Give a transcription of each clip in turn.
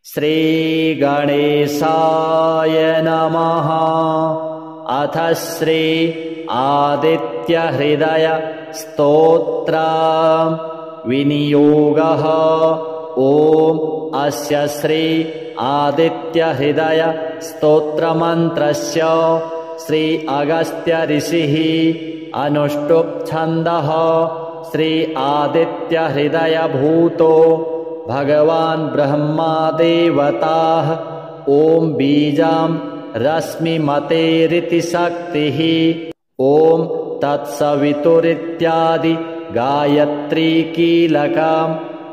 श्रीगणेशाय नमः। अथ श्री आदित्यहृदय स्तोत्र विनियोगः। ॐ अस्य श्री आदित्यहृदय स्तोत्रमन्त्रस्य श्री अगस्त्य ऋषिः अनुष्टुप् छन्दः। श्री आदित्यहृदय भूतो भगवान् ब्रह्मा देवताः। ॐ बीजां रश्मिमतेरिति शक्तिः। ॐ तत्सवितुरित्यादि गायत्री कीलकां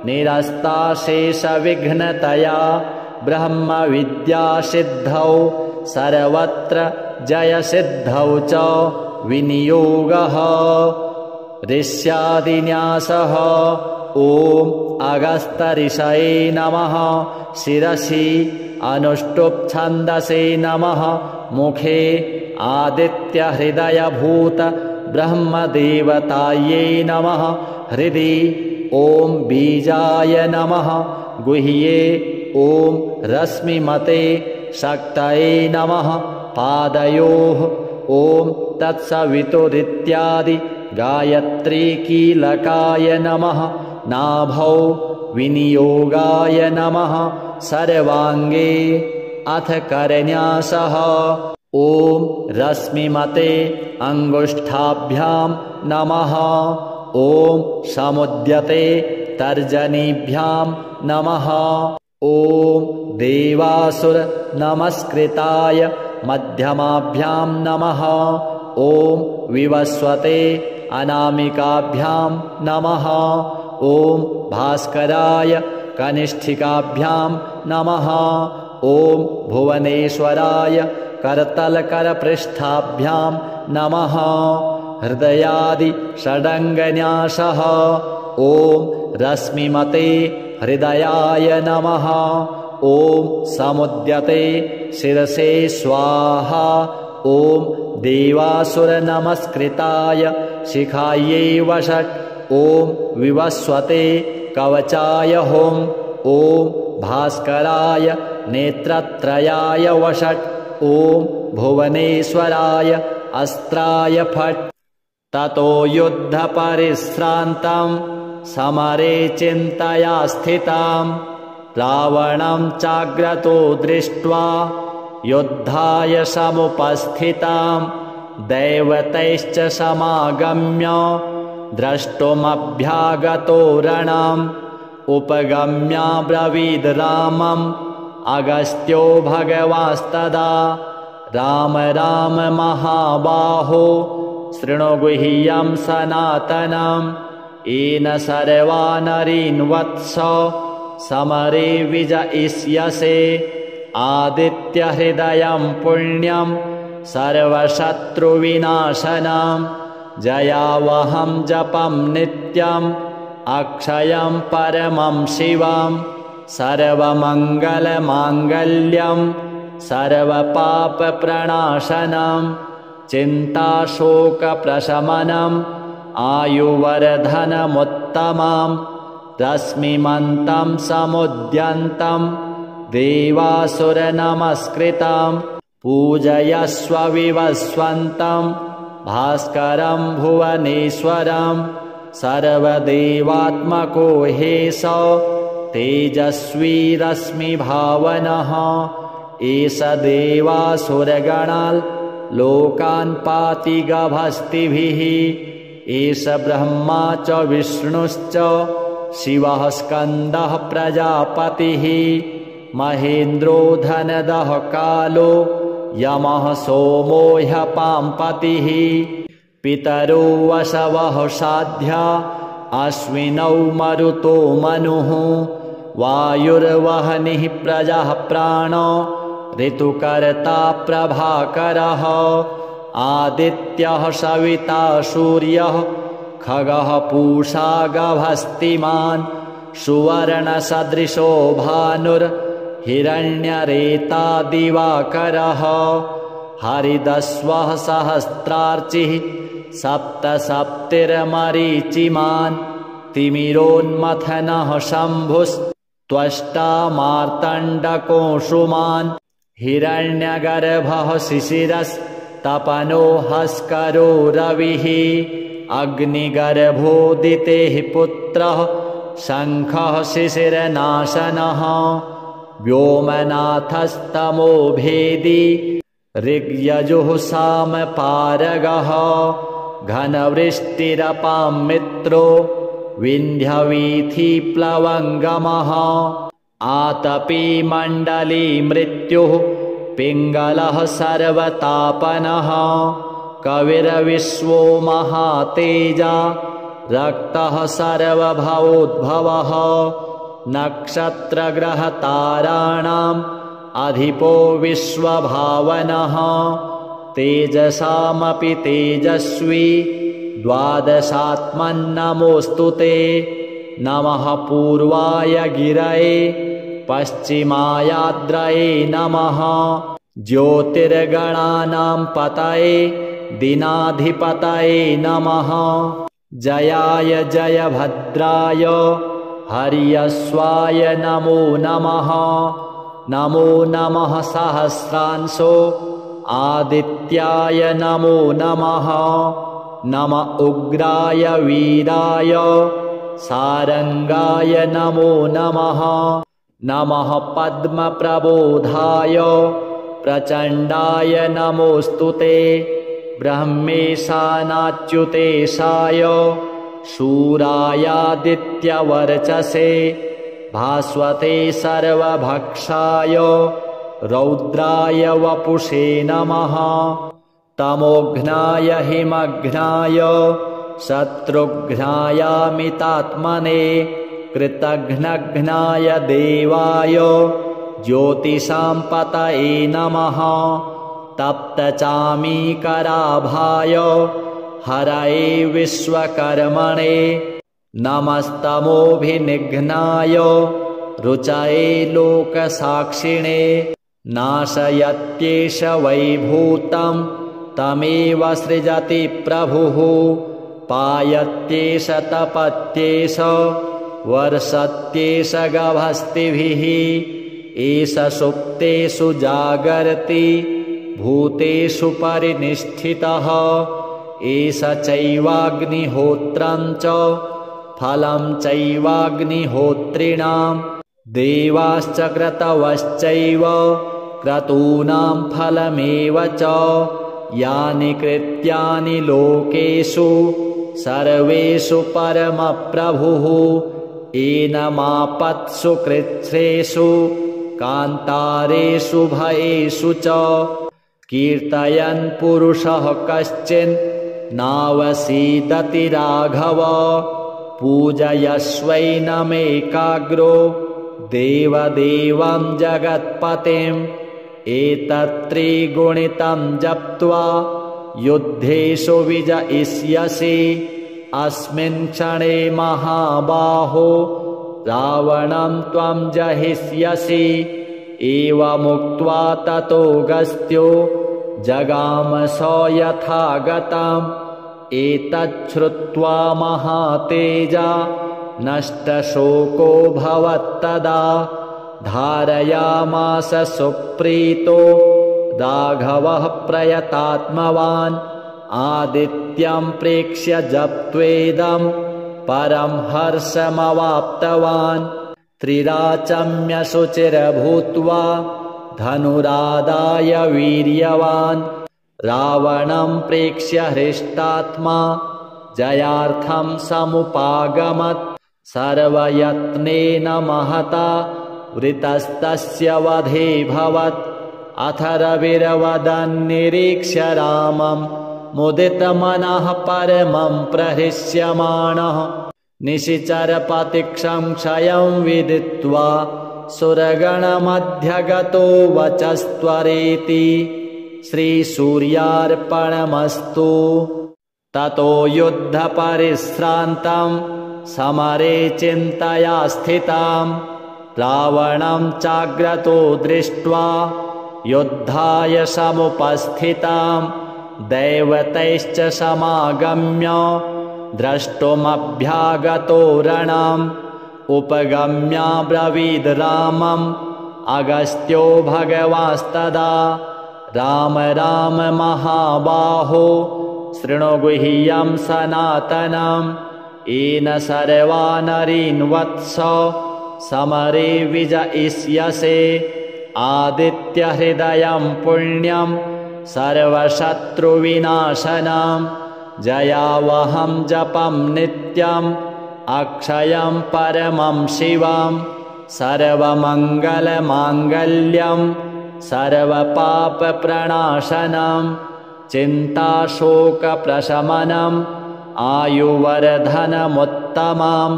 निरस्ताशेषविघ्नतया ब्रह्म विद्यासिद्धौ सर्वत्र जयसिद्धौ च विनियोगः। ऋष्यादिन्यासः। ॐ अगस्त्यऋषये नमः। शिरसि अनुष्टुप् छन्दसे नमः। मुखे आदित्यहृदयभूत ब्रह्मदेवतायै नमः। हृदि ॐ बीजाय नमः। गुह्ये ॐ रश्मिमते शक्तये नमः। पादयोः ॐ तत्सवितुरित्यादि गायत्री कीलकाय नमः। नाभौ विनियोगाय नमः। सर्वाङ्गे अथ करन्यासः। ॐ रश्मिमते अङ्गुष्ठाभ्यां नमः। ॐ समुद्यते तर्जनीभ्यां नमः। ॐ देवासुर नमस्कृताय मध्यमाभ्यां नमः। ॐ विवस्वते अनामिकाभ्यां नमः। ॐ भास्कराय कनिष्ठिकाभ्यां नमः। ॐ भुवनेश्वराय करतलकरपृष्ठाभ्यां नमः। हृदयादि षडङ्गन्यासः। ॐ रश्मिमते हृदयाय नमः। ॐ समुद्यते शिरसे स्वाहा। ॐ देवासुरनमस्कृताय शिखायै वषट्। ॐ विवस्वते कवचाय हुम्। ॐ भास्कराय नेत्रत्रयाय वषट्। ॐ भुवनेश्वराय अस्त्राय फट्। ततो युद्धपरिश्रान्तं समरे चिन्तया स्थितां रावणं चाग्रतो दृष्ट्वा युद्धाय समुपस्थितां दैवतैश्च समागम्य द्रष्टुमभ्यागतो रणम् उपगम्याब्रवीद् रामम् अगस्त्यो भगवांस्तदा राम राम महाबाहो शृणु गुह्यं सनातनम् येन सर्वा नरीन् वत्स समरे विजयिष्यसे आदित्यहृदयं पुण्यं सर्वशत्रुविनाशनं जयावहं जपं नित्यम् अक्षयं परमं शिवं सर्वमङ्गलमाङ्गल्यं सर्वपापप्रणाशनं चिन्ताशोकप्रशमनम् आयुवर्धनमुत्तमं रश्मिमन्तं समुद्यन्तं देवासुरनमस्कृतं पूजयस्व विवस्वन्तं भास्करं भुवनेश्वरं सर्वदेवात्मको हेश तेजस्वी रश्मिभावनः एष देवासुरगणान् लोकान् पाति गभस्तिभिः एष ब्रह्मा च विष्णुश्च शिवः स्कन्दः प्रजापतिः महेन्द्रो धनदः कालो यमः सोमो ह्यपाम्पतिः पितरो वसवः साध्या अश्विनौ मरुतो मनुः वायुर्वह्निः प्रजः प्राणो ऋतुकर्ता प्रभाकरः आदित्यः सविता सूर्यः खगः पूषा गभस्तिमान् सुवर्णसदृशो भानुर्हिरण्यरेता दिवाकरः हरिदस्वः सहस्रार्चिः सप्तसप्तिर्मरीचिमान् तिमिरोन्मथनः शम्भुस् त्वष्टा मार्तण्डकोऽंशुमान् हिरण्यगर्भः शिशिरस्तपनो हस्करो रविः अग्निगर्भोदितेः पुत्रः शङ्खः शिशिरनाशनः व्योमनाथस्तमो भेदी ऋग्यजुः सामपारगः घनवृष्टिरपां मित्रो विन्ध्यवीथिप्लवङ्गमः आतपी मण्डली मृत्युः पिङ्गलः सर्वतापनः कविर्विश्वो महातेजा रक्तः सर्वभवोद्भवः नक्षत्रग्रहताराणाम् अधिपो विश्वभावनः तेजसामपि तेजस्वी द्वादशात्मन्नमोऽस्तु ते नमः पूर्वाय गिरये पश्चिमायाद्रये नमः ज्योतिर्गणानां पतये दिनाधिपतये नमः जयाय जयभद्राय हर्यश्वाय नमो नमः नमो नमः सहस्रांशो आदित्याय नमो नमः नम उग्राय वीराय सारंगाय नमो नमः नमः पद्मप्रबोधाय प्रचण्डाय नमोऽस्तु ते ब्रह्मेशानाच्युतेशाय शूरायादित्यवर्चसे भास्वते सर्वभक्षाय रौद्राय वपुषे नमः तमोघ्नाय हिमघ्नाय शत्रुघ्नायामितात्मने कृतघ्नघ्नाय देवाय ज्योतिषां पतये नमः तप्तचामीकराभाय हरये विश्वकर्मणे नमस्तमोभिनिघ्नाय रुचये लोकसाक्षिणे नाशयत्येष वैभूतं तमेव सृजति प्रभुः पायत्येष तपत्येष वर्षत्येष गभस्तिभिः एष सुप्तेषु जागर्ति भूतेषु परिनिष्ठितः एष चैवाग्निहोत्रं च फलं चैवाग्निहोत्रिणां देवाश्च क्रतवश्चैव क्रतूनां फलमेव च यानि कृत्यानि लोकेषु सर्वेषु परमप्रभुः एनमापत्सु कृच्छ्रेषु कान्तारेषु भयेषु च कीर्तयन् पुरुषः कश्चिन् नावसीदति राघव पूजयस्वैनमेकाग्रो देवदेवं जगत्पतिम् एतत्त्रिगुणितं जप्त्वा युद्धेषु विजयिष्यसि अस्मिन् क्षणे महाबाहो रावणं त्वं जहिष्यसि एवमुक्त्वा ततोऽगस्त्यो जगाम स यथागतम् एतच्छ्रुत्वा महातेजा नष्टशोको भवत्तदा धारयामास सुप्रीतो राघवः प्रयतात्मवान् आदित्यं प्रेक्ष्य जप्त्वेदं परं हर्षमवाप्तवान् त्रिराचम्य शुचिर्भूत्वा धनुरादाय वीर्यवान् रावणं प्रेक्ष्य हृष्टात्मा जयार्थं समुपागमत् सर्वयत्नेन महता वृतस्तस्य वधेऽभवत् अथ रविर्वदन्निरीक्ष्य रामं मुदितमनः परमं प्रहृष्यमाणः निशिचरपतिक्षं क्षयं विदित्वा सुरगणमध्यगतो वचस्त्वरेति श्रीसूर्यार्पणमस्तु ततो युद्धपरिश्रान्तं समरे चिन्तया स्थितां रावणं चाग्रतो दृष्ट्वा युद्धाय समुपस्थितां दैवतैश्च समागम्य द्रष्टुमभ्यागतो रणं उपगम्याब्रवीद् रामम् अगस्त्यो भगवास्तदा राम राम महाबाहो शृणु गुह्यं सनातनम् येन सर्वा नरीन् वत्स समरे विजयिष्यसे आदित्यहृदयं पुण्यं सर्वशत्रुविनाशनं जयावहं जपं नित्यम् अक्षयं परमं शिवं सर्वमङ्गलमाङ्गल्यं सर्वपापप्रणाशनं चिन्ताशोकप्रशमनम् आयुवर्धनमुत्तमं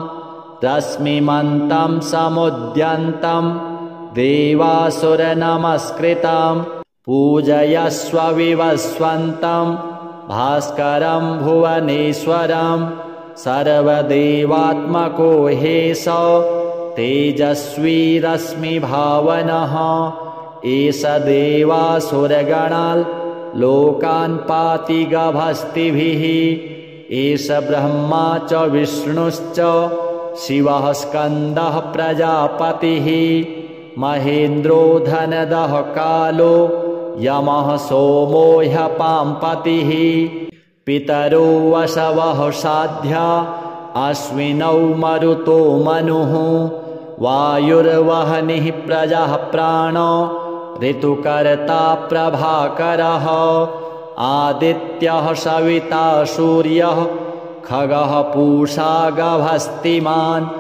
रश्मिमन्तं समुद्यन्तं देवासुरनमस्कृतं पूजयस्व विवस्वन्तं भास्करं भुवनेश्वरं सर्वदेवात्मको हेश तेजस्वी रश्मिभावनः एष देवासुरगणाल् लोकान् पाति गभस्तिभिः एष ब्रह्मा च विष्णुश्च शिवः स्कन्दः प्रजापतिः महेन्द्रो धनदः कालो यमः सोमो ह्यपाम्पतिः पितरो वसवः साध्या अश्विनौ मरुतो मनुः वायुर्वह्निः प्रजः प्राणो ऋतुकर्ता प्रभाकरः आदित्यः सविता सूर्यः खगः पूषा गभस्तिमान्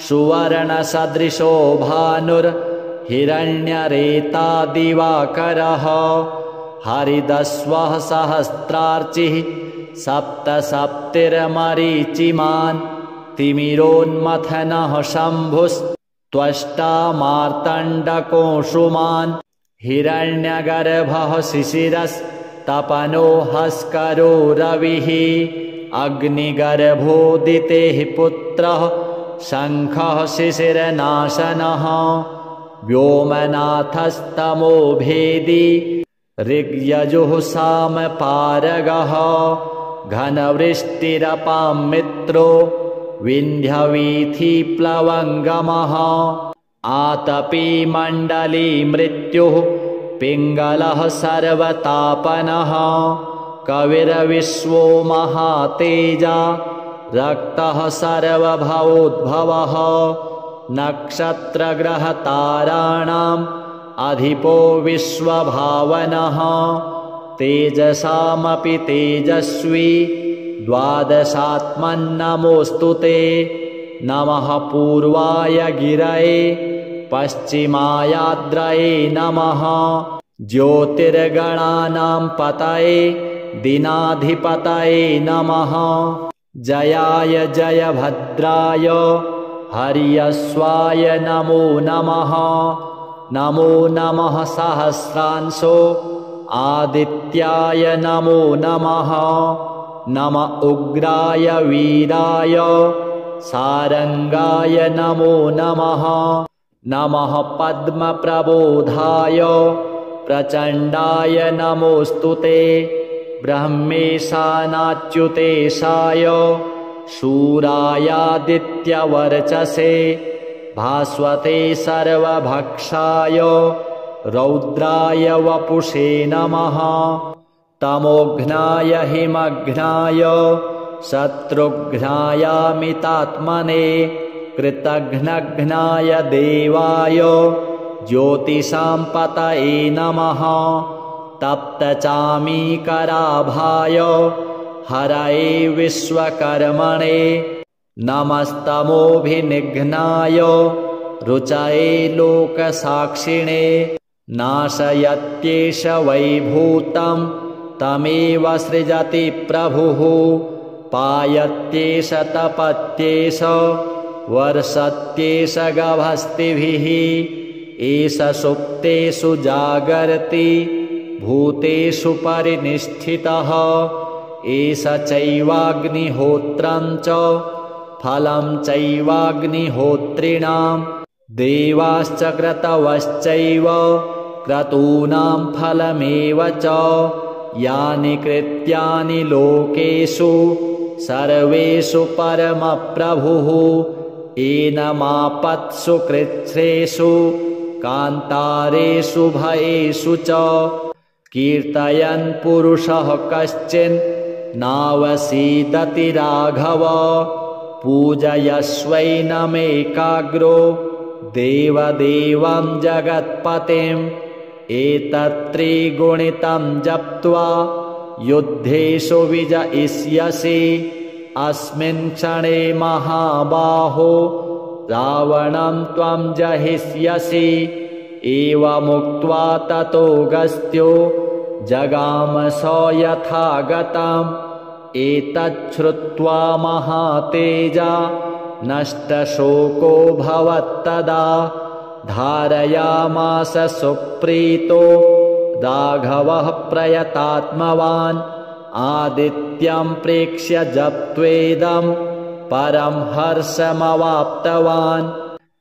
सुवर्णसदृशो भानुर्हिरण्यरेता दिवाकरः हरिदस्वः सहस्रार्चिः सप्तसप्तिर्मरीचिमान् तिमिरोन्मथनः शम्भुस्त्वष्टा मार्तण्डकोऽंशुमान् हिरण्यगर्भः शिशिरस्तपनो हस्करो रविः अग्निगर्भोदितेः पुत्रः शङ्खः शिशिरनाशनः व्योमनाथस्तमो भेदी ऋग्यजुः सामपारगः घनवृष्टिरपां मित्रो विन्ध्यवीथिप्लवङ्गमः आतपी मण्डली मृत्युः पिङ्गलः सर्वतापनः कविर्विश्वो महातेजा रक्तः सर्वभवोद्भवः नक्षत्रग्रहताराणाम् अधिपो विश्वभावनः तेजसामपि तेजस्वी द्वादशात्मन्नमोऽस्तु ते नमः पूर्वाय गिरये पश्चिमायाद्रये नमः ज्योतिर्गणानां पतये दिनाधिपतये नमः जयाय जयभद्राय हर्यश्वाय नमो नमः नमो नमः सहस्रांशो आदित्याय नमो नमः नम उग्राय वीराय सारंगाय नमो नमः नमः पद्मप्रबोधाय प्रचण्डाय नमोऽस्तु ते ब्रह्मेशानाच्युतेशाय शूरायादित्यवर्चसे भास्वते सर्वभक्षाय रौद्राय वपुषे नमः तमोघ्नाय हिमघ्नाय शत्रुघ्नायामितात्मने कृतघ्नघ्नाय देवाय ज्योतिषां पतये नमः तप्तचामीकराभाय हरये विश्वकर्मणे नमस्तमोभिनिघ्नाय रुचये लोकसाक्षिणे नाशयत्येष वैभूतं तमेव सृजति प्रभुः पायत्येष तपत्येष वर्षत्येष गभस्तिभिः एष सुप्तेषु जागर्ति भूतेषु परिनिष्ठितः एष चैवाग्निहोत्रं च फलं चैवाग्निहोत्रिणां देवाश्च क्रतवश्चैव क्रतूनां फलमेव च यानि कृत्यानि लोकेषु सर्वेषु परमप्रभुः एनमापत्सु कृच्छ्रेषु कान्तारेषु भयेषु च कीर्तयन् पुरुषः कश्चिन् नावसीदति राघव पूजयस्वैनमेकाग्रो देवदेवं जगत्पतिम् एतत्त्रिगुणितं जप्त्वा युद्धेषु विजयिष्यसि अस्मिन् क्षणे महाबाहो रावणं त्वं जहिष्यसि एवमुक्त्वा ततोऽगस्त्यो जगाम स यथागतम् एतच्छ्रुत्वा महातेजा नष्टशोको भवत्तदा धारयामास सुप्रीतो राघवः प्रयतात्मवान् आदित्यं प्रेक्ष्य जप्त्वेदं परं हर्षमवाप्तवान्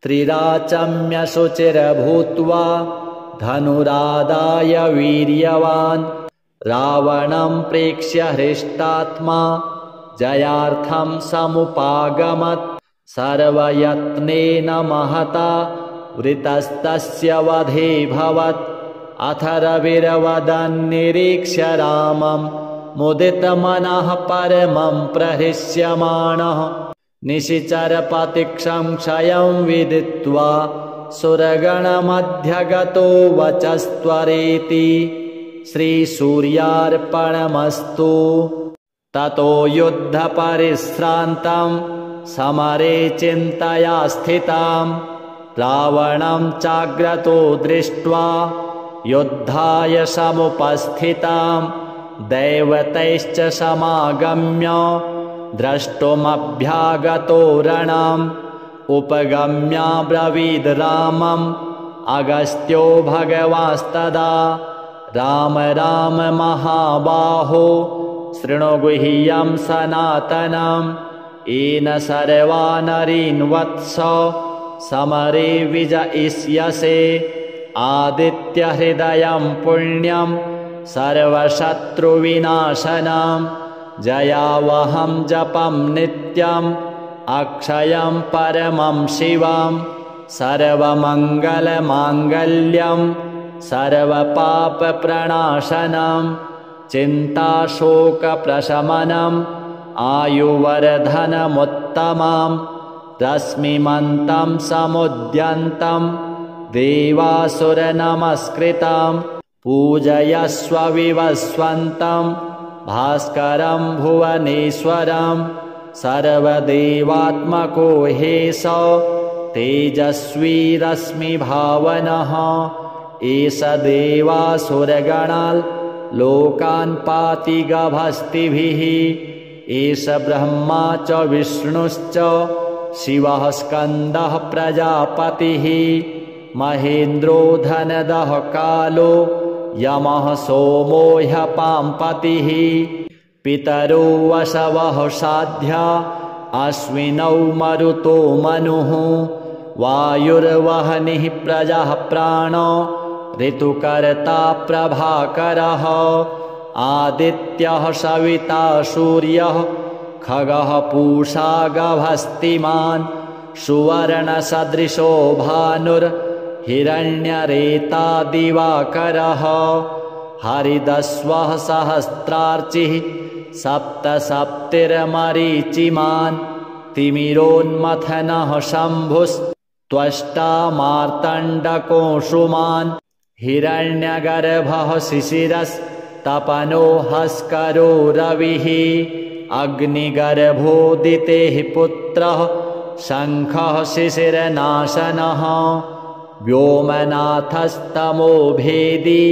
त्रिराचम्य शुचिर्भूत्वा धनुरादाय वीर्यवान् रावणं प्रेक्ष्य हृष्टात्मा जयार्थं समुपागमत् सर्वयत्नेन महता वृतस्तस्य वधे भवत् अथ रविर्वदन्निरीक्ष्य रामं मुदितमनः परमं प्रहृष्यमाणः निशिचरपतिक्षं क्षयं विदित्वा सुरगणमध्यगतो वचस्त्वरेति श्रीसूर्यार्पणमस्तु। ततो युद्धपरिश्रान्तं समरे चिन्तया स्थितां रावणं चाग्रतो दृष्ट्वा युद्धाय समुपस्थितां दैवतैश्च समागम्य द्रष्टुमभ्यागतो रणम् उपगम्याब्रवीद् रामम् अगस्त्यो भगवांस्तदा राम राम महाबाहो शृणु गुह्यं सनातनम् येन सर्वा नरीन् वत्स समरे विजयिष्यसे आदित्यहृदयं पुण्यं सर्वशत्रुविनाशनं जयावहं जपं नित्यम् अक्षयं परमं शिवं सर्वमङ्गलमाङ्गल्यं सर्वपापप्रणाशनं चिन्ताशोकप्रशमनम् आयुवर्धनमुत्तमं रश्मिमन्तं समुद्यन्तं देवासुरनमस्कृतं पूजयस्व विवस्वन्तं भास्करं भुवनेश्वरं सर्वदेवात्मको हेश तेजस्वी रश्मिभावनः एष देवासुरगणान् लोकान् पाति गभस्तिभिः एष ब्रह्मा च विष्णुश्च शिवः स्कन्दः प्रजापतिः महेन्द्रो धनदः कालो यमः सोमो ह्यपाम्पतिः पितरो वसवः साध्या अश्विनौ मरुतो मनुः वायुर्वह्निः प्रजः प्राणो ऋतुकर्ता प्रभाकरः आदित्यः सविता सूर्यः खगः पूषा गभस्तिमान् सुवर्णसदृशो भानुर्हिरण्यरेता दिवाकरः हरिदस्वः सहस्रार्चिः सप्तसप्तिर्मरीचिमान् तिमिरोन्मथनः शम्भुस्त्वष्टा मार्तण्डकोऽंशुमान् हिरण्यगर्भः शिशिरस्तपनो हस्करो रविः अग्निगर्भोदितेः पुत्रः शङ्खः शिशिरनाशनः व्योमनाथस्तमो भेदी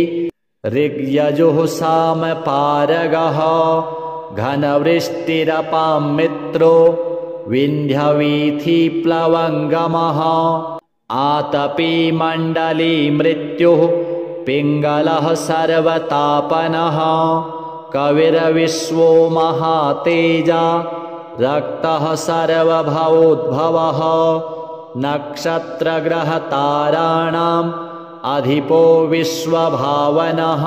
ऋग्यजुः सामपारगः घनवृष्टिरपां मित्रो विन्ध्यवीथिप्लवङ्गमः आतपी मण्डली मृत्युः पिङ्गलः सर्वतापनः कविर्विश्वो महातेजा रक्तः सर्वभवोद्भवः नक्षत्रग्रहताराणाम् अधिपो विश्वभावनः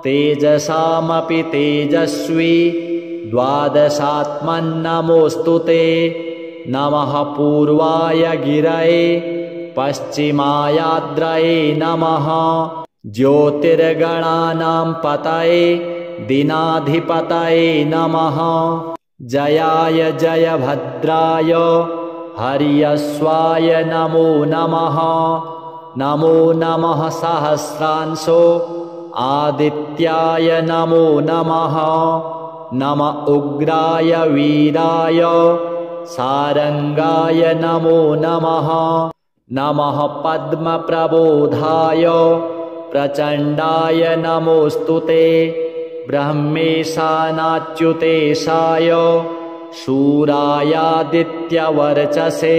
तेजसामपि तेजस्वी द्वादशात्मन्नमोऽस्तु ते नमः पूर्वाय गिरये पश्चिमायाद्रये नमः ज्योतिर्गणानां पतये दिनाधिपतये नमः जयाय जयभद्राय हर्यश्वाय नमो नमः नमो नमः सहस्रांशो आदित्याय नमो नमः नम उग्राय वीराय सारंगाय नमो नमः नमः पद्मप्रबोधाय प्रचण्डाय नमोऽस्तुते ब्रह्मेशानाच्युतेशाय शूरायादित्यवर्चसे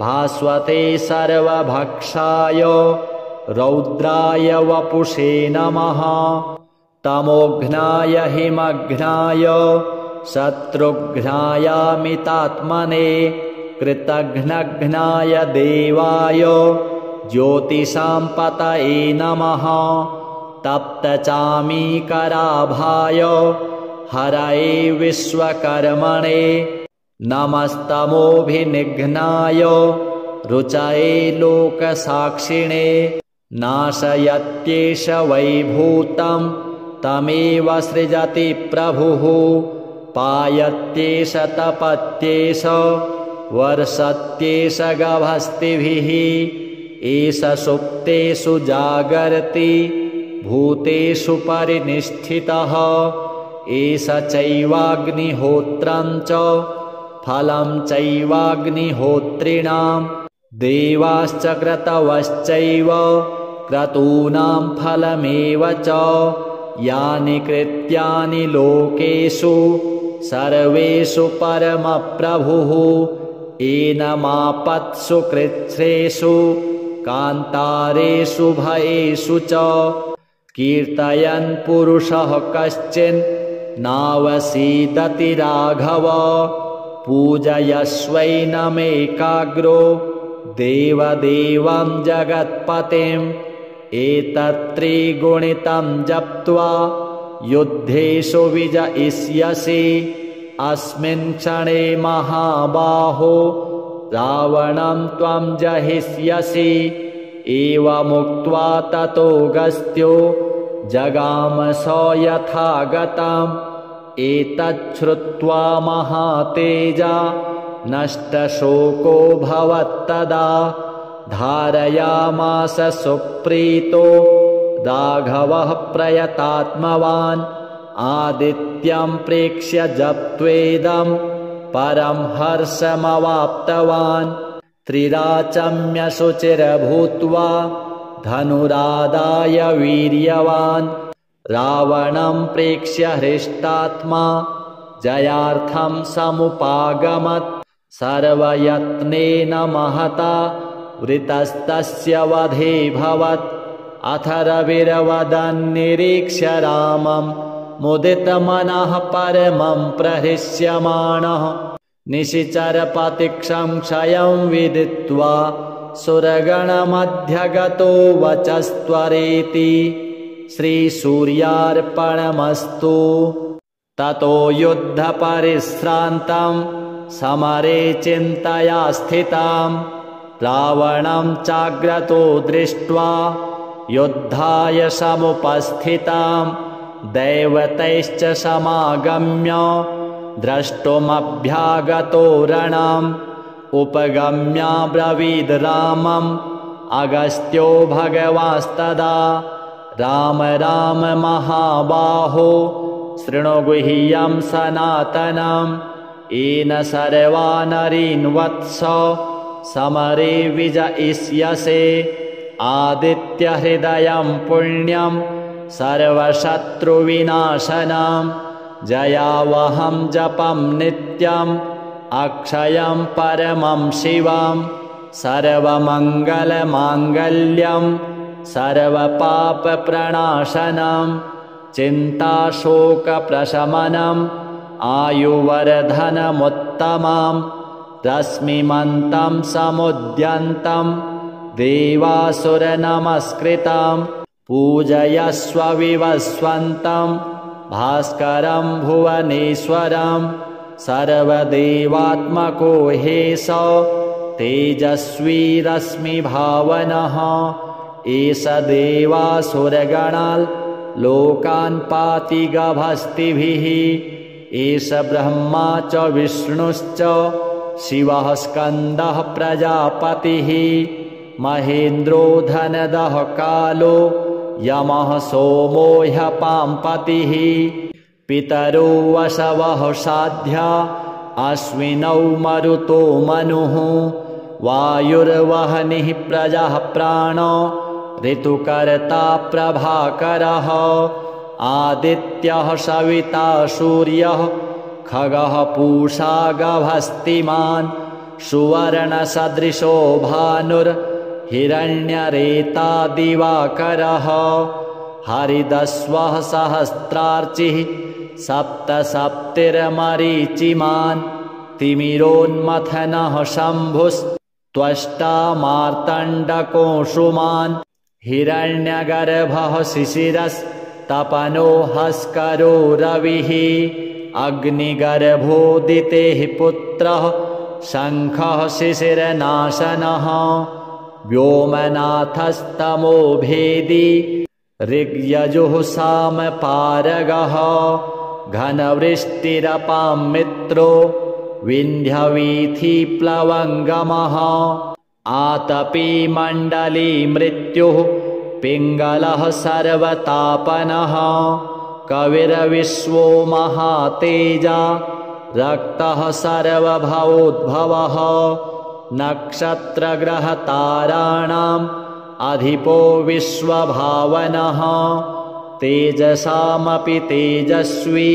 भास्वते सर्वभक्षाय रौद्राय वपुषे नमः तमोघ्नाय हिमघ्नाय शत्रुघ्नायामितात्मने कृतघ्नघ्नाय देवाय ज्योतिषां पतये नमः तप्तचामीकराभाय हरये विश्वकर्मणे नमस्तमोभिनिघ्नाय रुचये लोकसाक्षिणे नाशयत्येष वैभूतं तमेव सृजति प्रभुः पायत्येष तपत्येष वर्षत्येष गभस्तिभिः एष सुप्तेषु जागर्ति भूतेषु परिनिष्ठितः एष चैवाग्निहोत्रं च फलं चैवाग्निहोत्रिणां देवाश्च क्रतवश्चैव क्रतूनां फलमेव च यानि कृत्यानि लोकेषु सर्वेषु परमप्रभुः एनमापत्सु कृच्छ्रेषु कान्तारेषु भयेषु च कीर्तयन् पुरुषः कश्चिन् नावसीदति राघव पूजयस्वैनमेकाग्रो देवदेवं जगत्पतिम् एतत्त्रिगुणितं जप्त्वा युद्धेषु विजयिष्यसि अस्मिन् क्षणे महाबाहो रावणं त्वं जहिष्यसि एवमुक्त्वा ततोऽगस्त्यो जगामस यथागतम् एतच्छ्रुत्वा महातेजा नष्टशोको भवत्तदा धारयामास सुप्रीतो राघवः प्रयतात्मवान् आदित्यं प्रेक्ष्य जप्त्वेदं परं हर्षमवाप्तवान् त्रिराचम्य शुचिर्भूत्वा धनुरादाय वीर्यवान् रावणं प्रेक्ष्य हृष्टात्मा जयार्थं समुपागमत् सर्वयत्नेन महता वृतस्तस्य वधेऽभवत् अथ रविर्वदन्निरीक्ष्य रामं मुदितमनः परमं प्रहृष्यमाणः निशिचरपतिक्षं क्षयं विदित्वा सुरगणमध्यगतो वचस्त्वरेति श्रीसूर्यार्पणमस्तु ततो युद्धपरिश्रान्तं समरे चिन्तया स्थितां रावणं चाग्रतो दृष्ट्वा युद्धाय समुपस्थितां दैवतैश्च समागम्य द्रष्टुमभ्यागतो रणम् उपगम्याब्रवीद् रामम् अगस्त्यो भगवांस्तदा राम राम महाबाहो शृणु गुह्यं सनातनम् येन सर्वा नरीन् वत्स समरे विजयिष्यसे आदित्यहृदयं पुण्यं सर्वशत्रुविनाशनं जयावहं जपं नित्यम् अक्षयं परमं शिवं सर्वमङ्गलमाङ्गल्यं सर्वपापप्रणाशनं चिन्ताशोकप्रशमनम् आयुवर्धनमुत्तमं रश्मिमन्तं समुद्यन्तं देवासुरनमस्कृतं पूजयस्व विवस्वन्तं भास्करं भुवनेश्वरं सर्वदेवात्मको ह्येष तेजस्वी रश्मिभावनः एष देवासुरगणान् लोकान् पाति गभस्तिभिः एष ब्रह्मा च विष्णुश्च शिवः स्कन्दः प्रजापतिः महेन्द्रो धनदः कालो यमः सोमो ह्यपाम्पतिः पितरो वसवः साध्या अश्विनौ मरुतो मनुः वायुर्वह्निः प्रजः प्राणो ऋतुकर्ता प्रभाकरः आदित्यः सविता सूर्यः खगः पूषा गभस्तिमान् सुवर्णसदृशो भानुर्हिरण्यरेता दिवाकरः हरिदस्वः सहस्रार्चिः सप्तसप्तिर्मरीचिमान् तिमिरोन्मथनः शम्भुस्त्वष्टा मार्तण्डकोऽंशुमान् हिरण्यगर्भः शिशिरस्तपनो हस्करो रविः अग्निगर्भोदितेः पुत्रः शङ्खः शिशिरनाशनः व्योमनाथस्तमो भेदी ऋग्यजुः सामपारगः घनवृष्टिरपां मित्रो विन्ध्यवीथिप्लवङ्गमः आतपी मण्डली मृत्युः पिङ्गलः सर्वतापनः कविर्विश्वो महातेजा रक्तः सर्वभवोद्भवः नक्षत्रग्रहताराणाम् अधिपो विश्वभावनः तेजसामपि तेजस्वी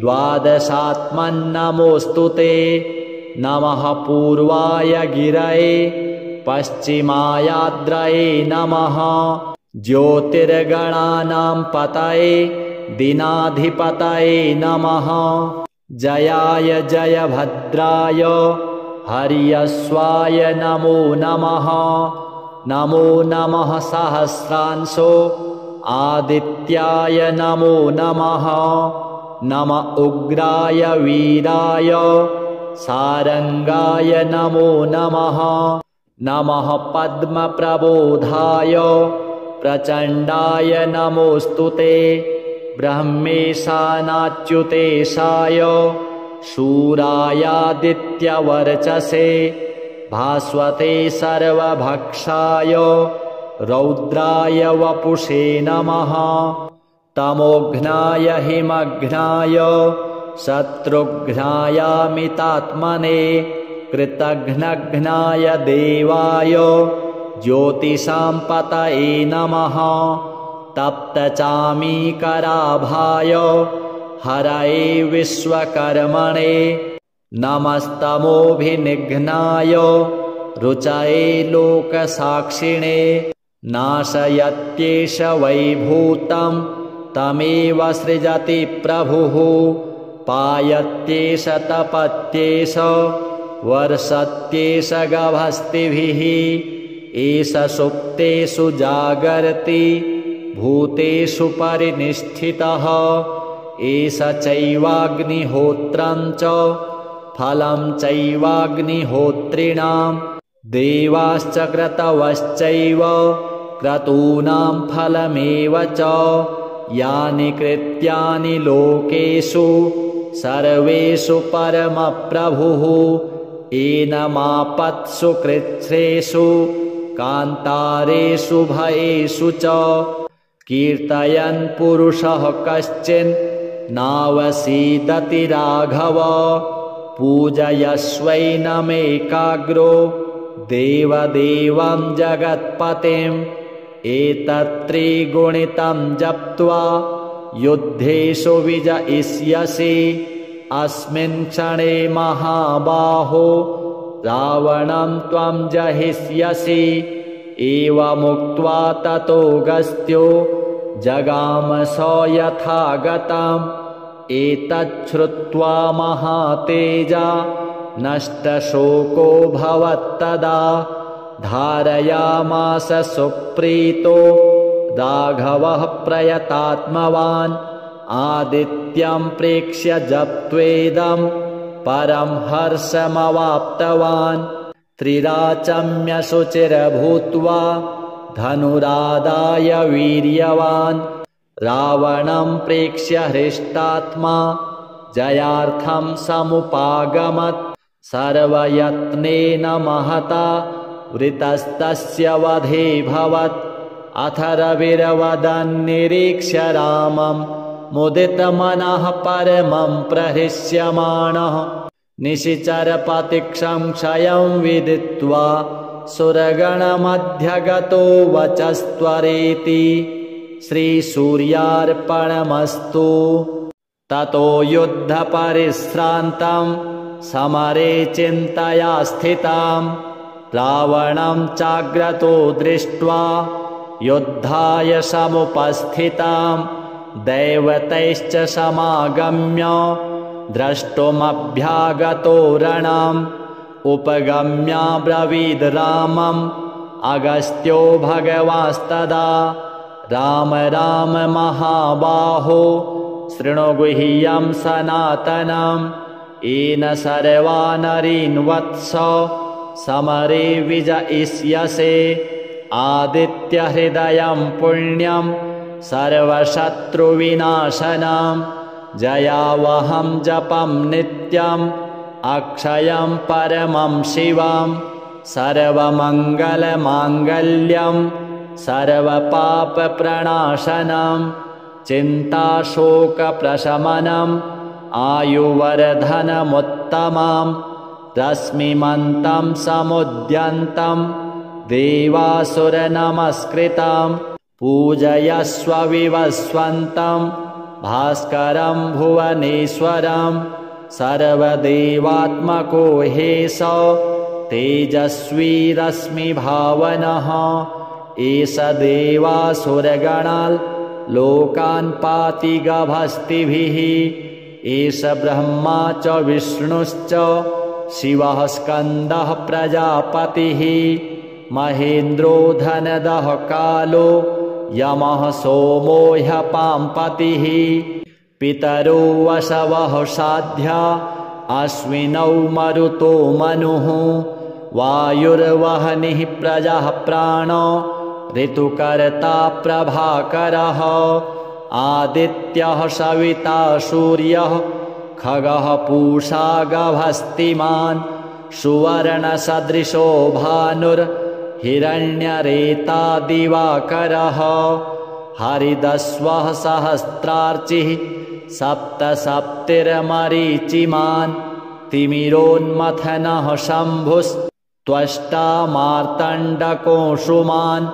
द्वादशात्मन्नमोऽस्तु ते नमः पूर्वाय गिरये पश्चिमायाद्रये नमः ज्योतिर्गणानां पतये दिनाधिपतये नमः जयाय जयभद्राय हर्यश्वाय नमो नमः नमो नमः सहस्रांशो आदित्याय नमो नमः नम उग्राय वीराय सारंगाय नमो नमः नमः पद्मप्रबोधाय प्रचण्डाय नमोऽस्तु ते ब्रह्मेशानाच्युतेशाय शूरायादित्यवर्चसे भास्वते सर्वभक्षाय रौद्राय वपुषे नमः तमोघ्नाय हिमघ्नाय शत्रुघ्नायामितात्मने कृतघ्नघ्नाय देवाय ज्योतिषां पतये नमः तप्तचामीकराभाय हरये विश्वकर्मणे नमस्तमोभिनिघ्नाय रुचये लोकसाक्षिणे नाशयत्येष वैभूतं तमेव सृजति प्रभुः पायत्येष तपत्येष वर्षत्येष गभस्तिभिः एष सुप्तेषु जागर्ति भूतेषु परिनिष्ठितः एष चैवाग्निहोत्रं च फलं चैवाग्निहोत्रिणां देवाश्च क्रतवश्चैव क्रतूनां फलमेव च यानि कृत्यानि लोकेषु सर्वेषु परमप्रभुः एनमापत्सु कृच्छ्रेषु कान्तारेषु भयेषु च कीर्तयन् पुरुषः कश्चिन् नावसीदति राघव पूजयस्वैनमेकाग्रो देवदेवं जगत्पतिम् एतत्त्रिगुणितं जप्त्वा युद्धेषु विजयिष्यसि अस्मिन् क्षणे महाबाहो रावणं त्वं जहिष्यसि एवमुक्त्वा ततोऽगस्त्यो जगाम स यथागतम् एतच्छ्रुत्वा महातेजा नष्टशोको भवत्तदा धारयामास सुप्रीतो राघवः प्रयतात्मवान् आदित्यं प्रेक्ष्य जप्त्वेदं परं हर्षमवाप्तवान् त्रिराचम्यशुचिर्भूत्वा धनुरादाय वीर्यवान् रावणं प्रेक्ष्य हृष्टात्मा जयार्थं समुपागमत् सर्वयत्नेन महता वृतस्तस्य वधेऽभवत् अथ रविर्वदन्निरीक्ष्य रामं मुदितमनः परमं प्रहृष्यमाणः निशिचरपतिक्षं विदित्वा सुरगणमध्यगतो वचस्त्वरेति श्रीसूर्यार्पणमस्तु। ततो युद्धपरिश्रान्तं समरे चिन्तया स्थितां रावणं चाग्रतो दृष्ट्वा युद्धाय समुपस्थितां दैवतैश्च समागम्य द्रष्टुमभ्यागतो रणम् उपगम्याब्रवीद् रामम् अगस्त्यो भगवांस्तदा राम राम महाबाहो शृणु गुह्यं सनातनम् येन सर्वा नरीन् वत्स समरे विजयिष्यसे आदित्यहृदयं पुण्यं सर्वशत्रुविनाशनं जयावहं जपं नित्यम् अक्षयं परमं शिवं सर्वमङ्गलमाङ्गल्यं सर्वपापप्रणाशनं चिन्ताशोकप्रशमनम् आयुवर्धनमुत्तमं रश्मिमन्तं समुद्यन्तं देवासुरनमस्कृतं पूजयस्व विवस्वन्तं भास्करं भुवनेश्वरं सर्वदेवात्मको हेश तेजस्वी रश्मिभावनः एष देवासुरगणान् लोकान् पाति गभस्तिभिः एष ब्रह्मा च विष्णुश्च शिवः स्कन्दः प्रजापतिः महेन्द्रो धनदः कालो यमः सोमो ह्यपाम्पतिः पितरो वसवः साध्या अश्विनौ मरुतो मनुः वायुर्वह्निः प्रजः प्राणो ऋतुकर्ता प्रभाकरः आदित्यः सविता सूर्यः खगः पूषा गभस्तिमान् सुवर्णसदृशो भानुर्हिरण्यरेता दिवाकरः हरिदस्वः सहस्रार्चिः सप्तसप्तिर्मरीचिमान् तिमिरोन्मथनः शम्भुस्त्वष्टा मार्तण्डकोऽंशुमान्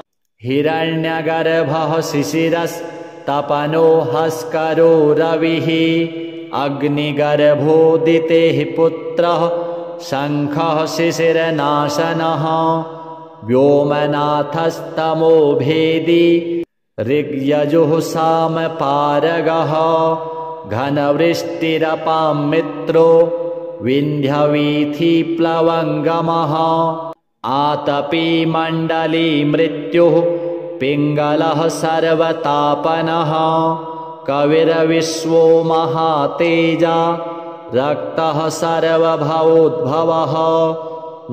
हिरण्यगर्भः शिशिरस्तपनो हस्करो रविः अग्निगर्भोदितेः पुत्रः शङ्खः शिशिरनाशनः व्योमनाथस्तमो भेदी ऋग्यजुः सामपारगः घनवृष्टिरपां मित्रो विन्ध्यवीथिप्लवङ्गमः आतपी मण्डली मृत्युः पिङ्गलः सर्वतापनः कविर्विश्वो महातेजा रक्तः सर्वभवोद्भवः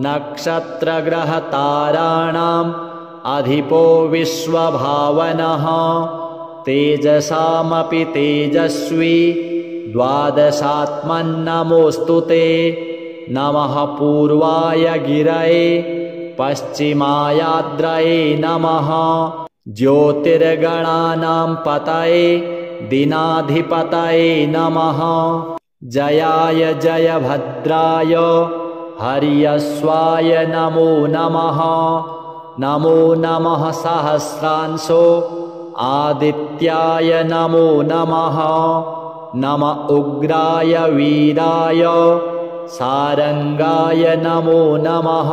नक्षत्रग्रहताराणाम् अधिपो विश्वभावनः तेजसामपि तेजस्वी द्वादशात्मन्नमोऽस्तु ते नमः पूर्वाय गिरये पश्चिमायाद्रये नमः ज्योतिर्गणानां पतये दिनाधिपतये नमः जयाय जयभद्राय हर्यश्वाय नमो नमः नमो नमः सहस्रांशो आदित्याय नमो नमः नम उग्राय वीराय सारंगाय नमो नमः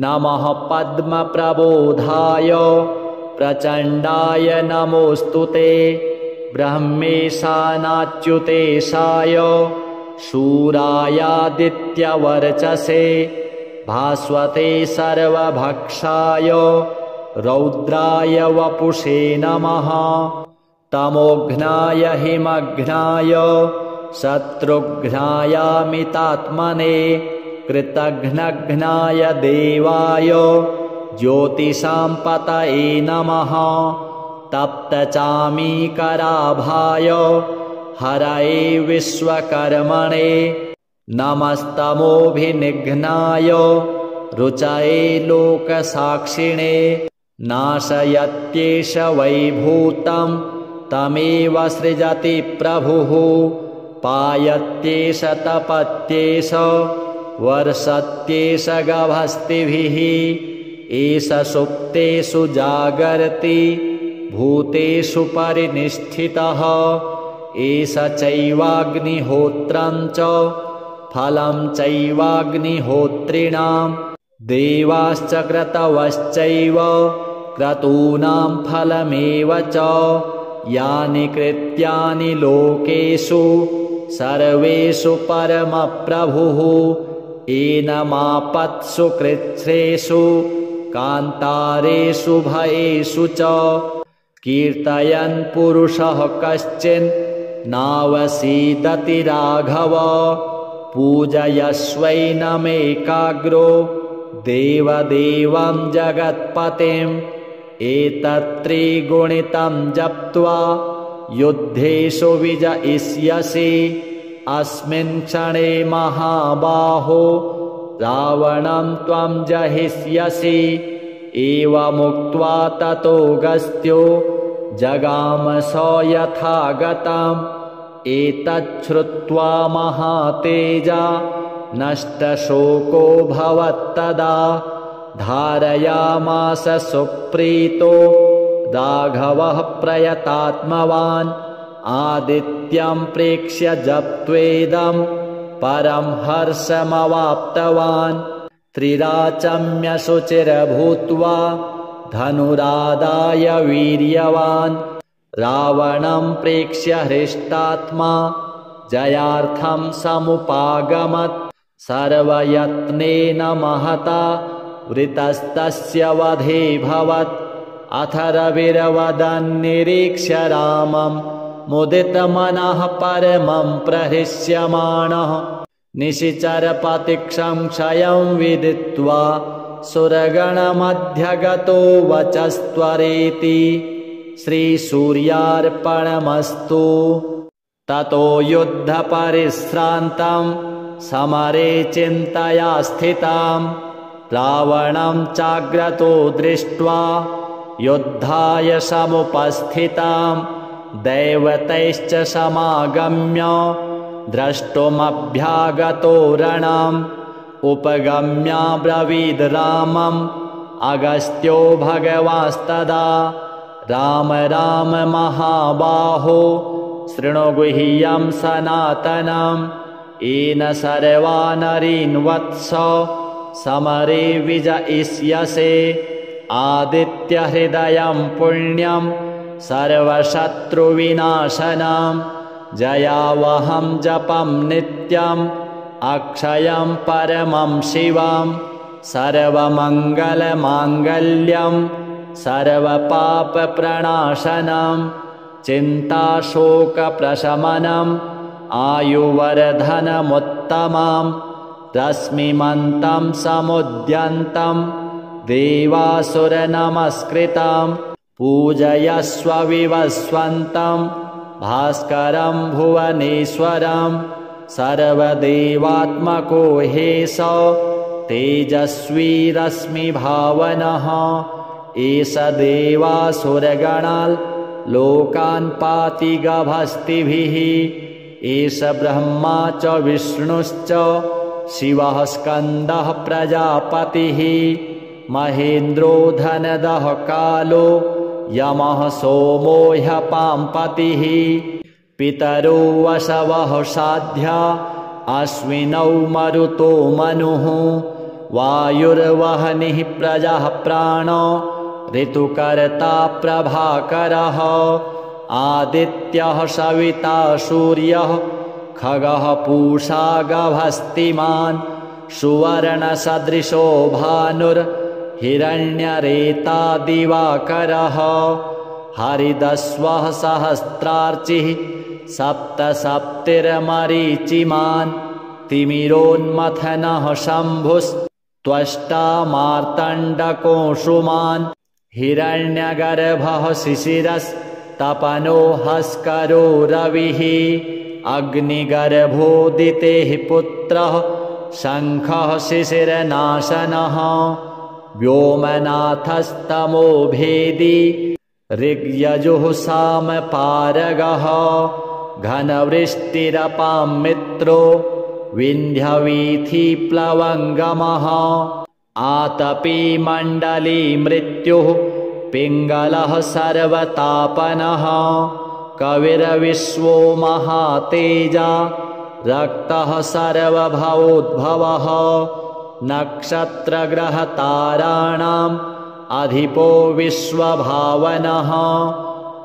नमः पद्मप्रबोधाय प्रचण्डाय नमोऽस्तु ते ब्रह्मेशानाच्युतेशाय शूरायादित्यवर्चसे भास्वते सर्वभक्षाय रौद्राय वपुषे नमः तमोघ्नाय हिमघ्नाय शत्रुघ्नायामितात्मने कृतघ्नघ्नाय देवाय ज्योतिषां पतये नमः तप्तचामीकराभाय हरये विश्वकर्मणे नमस्तमोभिनिघ्नाय रुचये लोकसाक्षिणे नाशयत्येष वैभूतं तमेव सृजति प्रभुः पायत्येष तपत्येष वर्षत्येष गभस्तिभिः एष सुप्तेषु जागर्ति भूतेषु परिनिष्ठितः एष चैवाग्निहोत्रं च फलं चैवाग्निहोत्रिणां देवाश्च क्रतवश्चैव क्रतूनां फलमेव च यानि कृत्यानि लोकेषु सर्वेषु परमप्रभुः एनमापत्सु कृच्छ्रेषु कान्तारेषु भयेषु च कीर्तयन् पुरुषः कश्चिन् नावसीदति राघव पूजयस्वैनमेकाग्रो देवदेवं जगत्पतिम् एतत्त्रिगुणितं जप्त्वा युद्धेषु विजयिष्यसि अस्मिन् क्षणे महाबाहो रावणं त्वं जहिष्यसि एवमुक्त्वा ततोऽगस्त्यो जगाम स यथागतम् एतच्छ्रुत्वा महातेजा नष्टशोको भवत्तदा धारयामास सुप्रीतो राघवः प्रयतात्मवान् आदित्यं प्रेक्ष्य जप्त्वेदं परं हर्षमवाप्तवान् त्रिराचम्यशुचिर्भूत्वा धनुरादाय वीर्यवान् रावणं प्रेक्ष्य हृष्टात्मा जयार्थं समुपागमत् सर्वयत्नेन महता वृतस्तस्य वधे भवत् अथ रविर्वदन्निरीक्ष्य रामं मुदितमनः परमं प्रहृष्यमाणः निशिचरपतिक्षं क्षयं विदित्वा सुरगणमध्यगतो वचस्त्वरेति श्रीसूर्यार्पणमस्तु ततो युद्धपरिश्रान्तं समरे चिन्तया स्थितां रावणं चाग्रतो दृष्ट्वा युद्धाय समुपस्थितां दैवतैश्च समागम्य द्रष्टुमभ्यागतो रणम् उपगम्याब्रवीद् रामम् अगस्त्यो भगवांस्तदा राम राम महाबाहो शृणु गुह्यं सनातनम् येन सर्वा नरीन् वत्स समरे विजयिष्यसे आदित्यहृदयं पुण्यं सर्वशत्रुविनाशनं जयावहं जपं नित्यम् अक्षयं परमं शिवं सर्वमङ्गलमाङ्गल्यं सर्वपापप्रणाशनं चिन्ताशोकप्रशमनम् आयुवर्धनमुत्तमं रश्मिमन्तं समुद्यन्तं देवासुरनमस्कृतं पूजयस्व विवस्वन्तं भास्करं भुवनेश्वरं सर्वदेवात्मको हेश तेजस्वी रश्मिभावनः एष देवासुरगणान् लोकान् पाति गभस्तिभिः एष ब्रह्मा च विष्णुश्च शिवः स्कन्दः प्रजापतिः महेन्द्रो धनदः कालो यमः सोमो ह्यपाम्पतिः पितरो वसवः साध्या अश्विनौ मरुतो मनुः वायुर्वह्निः प्रजः प्राणो ऋतुकर्ता प्रभाकरः आदित्यः सविता सूर्यः खगः पूषा गभस्तिमान् सुवर्णसदृशो भानुर्हिरण्यरेता दिवाकरः हरिदस्वः सहस्रार्चिः सप्तसप्तिर्मरीचिमान् तिमिरोन्मथनः शम्भुस्त्वष्टा मार्तण्डकोऽंशुमान् हिरण्यगर्भः शिशिरस्तपनो हस्करो रविः अग्निगर्भोदितेः पुत्रः शङ्खः शिशिरनाशनः व्योमनाथस्तमो भेदी ऋग्यजुः सामपारगः घनवृष्टिरपां मित्रो विन्ध्यवीथिप्लवङ्गमः आतपी मण्डली मृत्युः पिङ्गलः सर्वतापनः कविर्विश्वो महातेजा रक्तः सर्वभवोद्भवः नक्षत्रग्रहताराणाम् अधिपो विश्वभावनः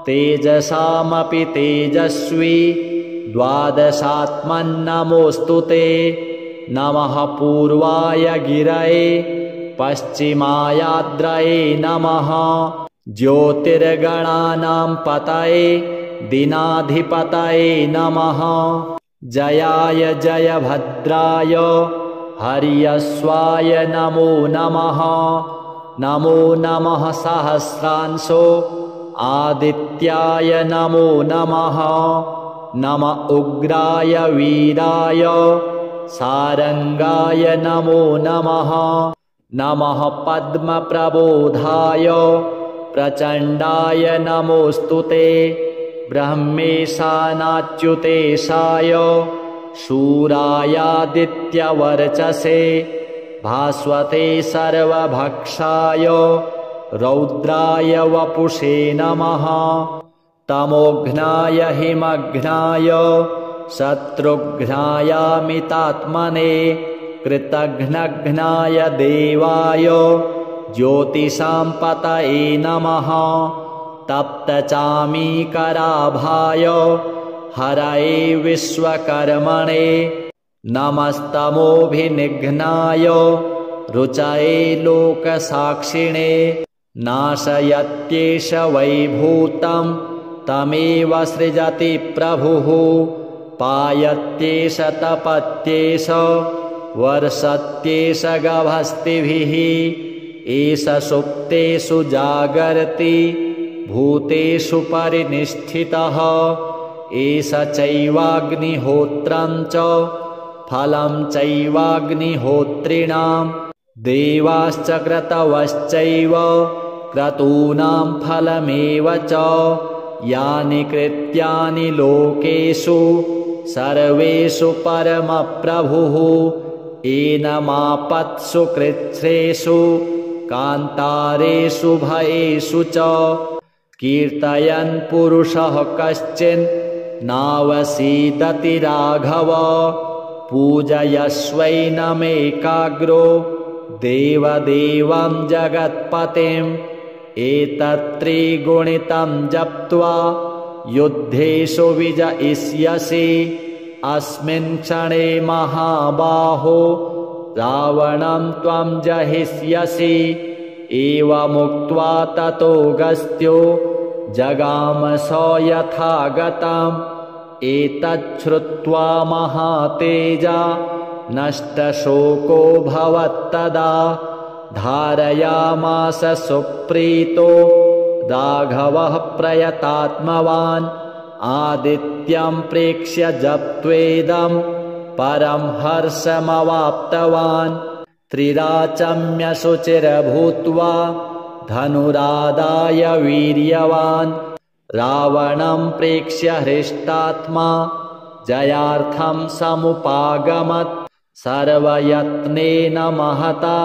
तेजसामपि तेजस्वी द्वादशात्मन्नमोऽस्तु ते नमः पूर्वाय गिरये पश्चिमायाद्रये नमः ज्योतिर्गणानां पतये दिनाधिपतये नमः जयाय जयभद्राय हर्यश्वाय नमो नमः नमो नमः सहस्रांशो आदित्याय नमो नमः नम उग्राय वीराय सारंगाय नमो नमः नमः पद्मप्रबोधाय प्रचण्डाय नमोऽस्तु ते ब्रह्मेशानाच्युतेशाय शूरायादित्यवर्चसे भास्वते सर्वभक्षाय रौद्राय वपुषे नमः तमोघ्नाय हिमघ्नाय शत्रुघ्नायामितात्मने कृतघ्नघ्नाय देवाय ज्योतिषां पतये नमः तप्तचामीकराभाय हरये विश्वकर्मणे नमस्तमोभिनिघ्नाय रुचये लोकसाक्षिणे नाशयत्येष वैभूतं तमेव सृजति प्रभुः पायत्येष तपत्येष वर्षत्येष गभस्तिभिः एष सुप्तेषु जागर्ति भूतेषु परिनिष्ठितः एष चैवाग्निहोत्रं च फलं चैवाग्निहोत्रिणां देवाश्च क्रतवश्चैव क्रतूनां फलमेव च यानि कृत्यानि लोकेषु सर्वेषु परमप्रभुः एनमापत्सु कृच्छ्रेषु कान्तारेषु भयेषु च कीर्तयन् पुरुषः कश्चिन् नावसीदति राघव पूजयस्वैनमेकाग्रो देवदेवं जगत्पतिम् एतत्त्रिगुणितं जप्त्वा युद्धेषु विजयिष्यसि अस्मिन् क्षणे महाबाहो रावणं त्वं जहिष्यसि एवमुक्त्वा ततोऽगस्त्यो जगाम स यथागतम् एतच्छ्रुत्वा महातेजा नष्टशोकोऽभवत्तदा धारयामास सुप्रीतो राघवः प्रयतात्मवान् आदित्यं प्रेक्ष्य जप्त्वेदं परं हर्षमवाप्तवान् त्रिराचम्यशुचिर्भूत्वा धनुरादाय वीर्यवान् रावणं प्रेक्ष्य हृष्टात्मा जयार्थं समुपागमत् सर्वयत्नेन महता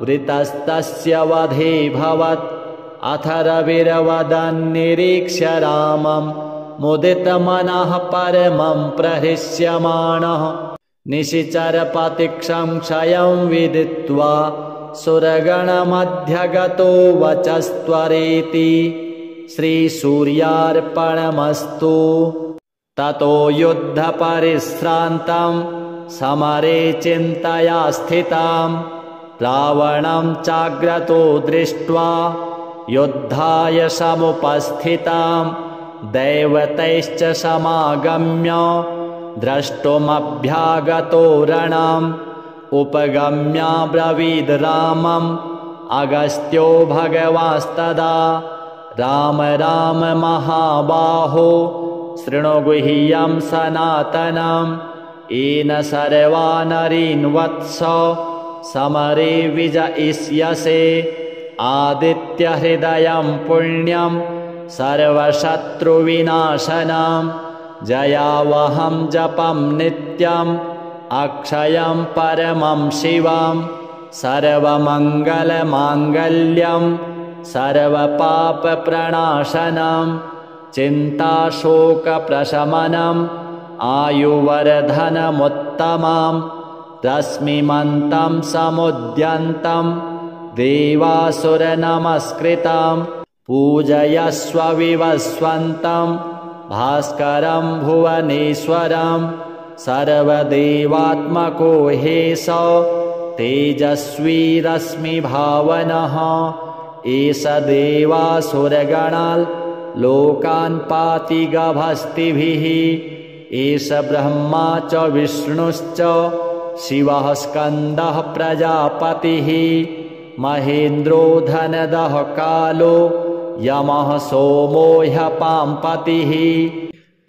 वृतस्तस्य वधेऽभवत् अथ रविर्वदन्निरीक्ष्य रामं मुदितमनः परमं प्रहृष्यमाणः निशिचरपतिक्षं क्षयं विदित्वा सुरगणमध्यगतो वचस्त्वरेति श्रीसूर्यार्पणमस्तु ततो युद्धपरिश्रान्तं समरे चिन्तया स्थितां रावणं चाग्रतो दृष्ट्वा युद्धाय समुपस्थितां दैवतैश्च समागम्य द्रष्टुमभ्यागतो रणम् उपगम्याब्रवीद् रामम् अगस्त्यो भगवांस्तदा राम राम महाबाहो शृणु गुह्यं सनातनम् येन सर्वा नरीन् वत्स समरे विजयिष्यसे आदित्यहृदयं पुण्यं सर्वशत्रुविनाशनं जयावहं जपं नित्यम् अक्षयं परमं शिवं सर्वमङ्गलमाङ्गल्यं सर्वपापप्रणाशनं चिन्ताशोकप्रशमनम् आयुवर्धनमुत्तमं रश्मिमन्तं समुद्यन्तं देवासुरनमस्कृतं पूजयस्व विवस्वन्तं भास्करं भुवनेश्वरं सर्वदेवात्मको हेश तेजस्वी रश्मिभावनः एष देवासुरगणान् लोकान् पाति गभस्तिभिः एष ब्रह्मा च विष्णुश्च शिवः स्कन्दः प्रजापतिः महेन्द्रो धनदः कालो यमः सोमो ह्यपाम्पतिः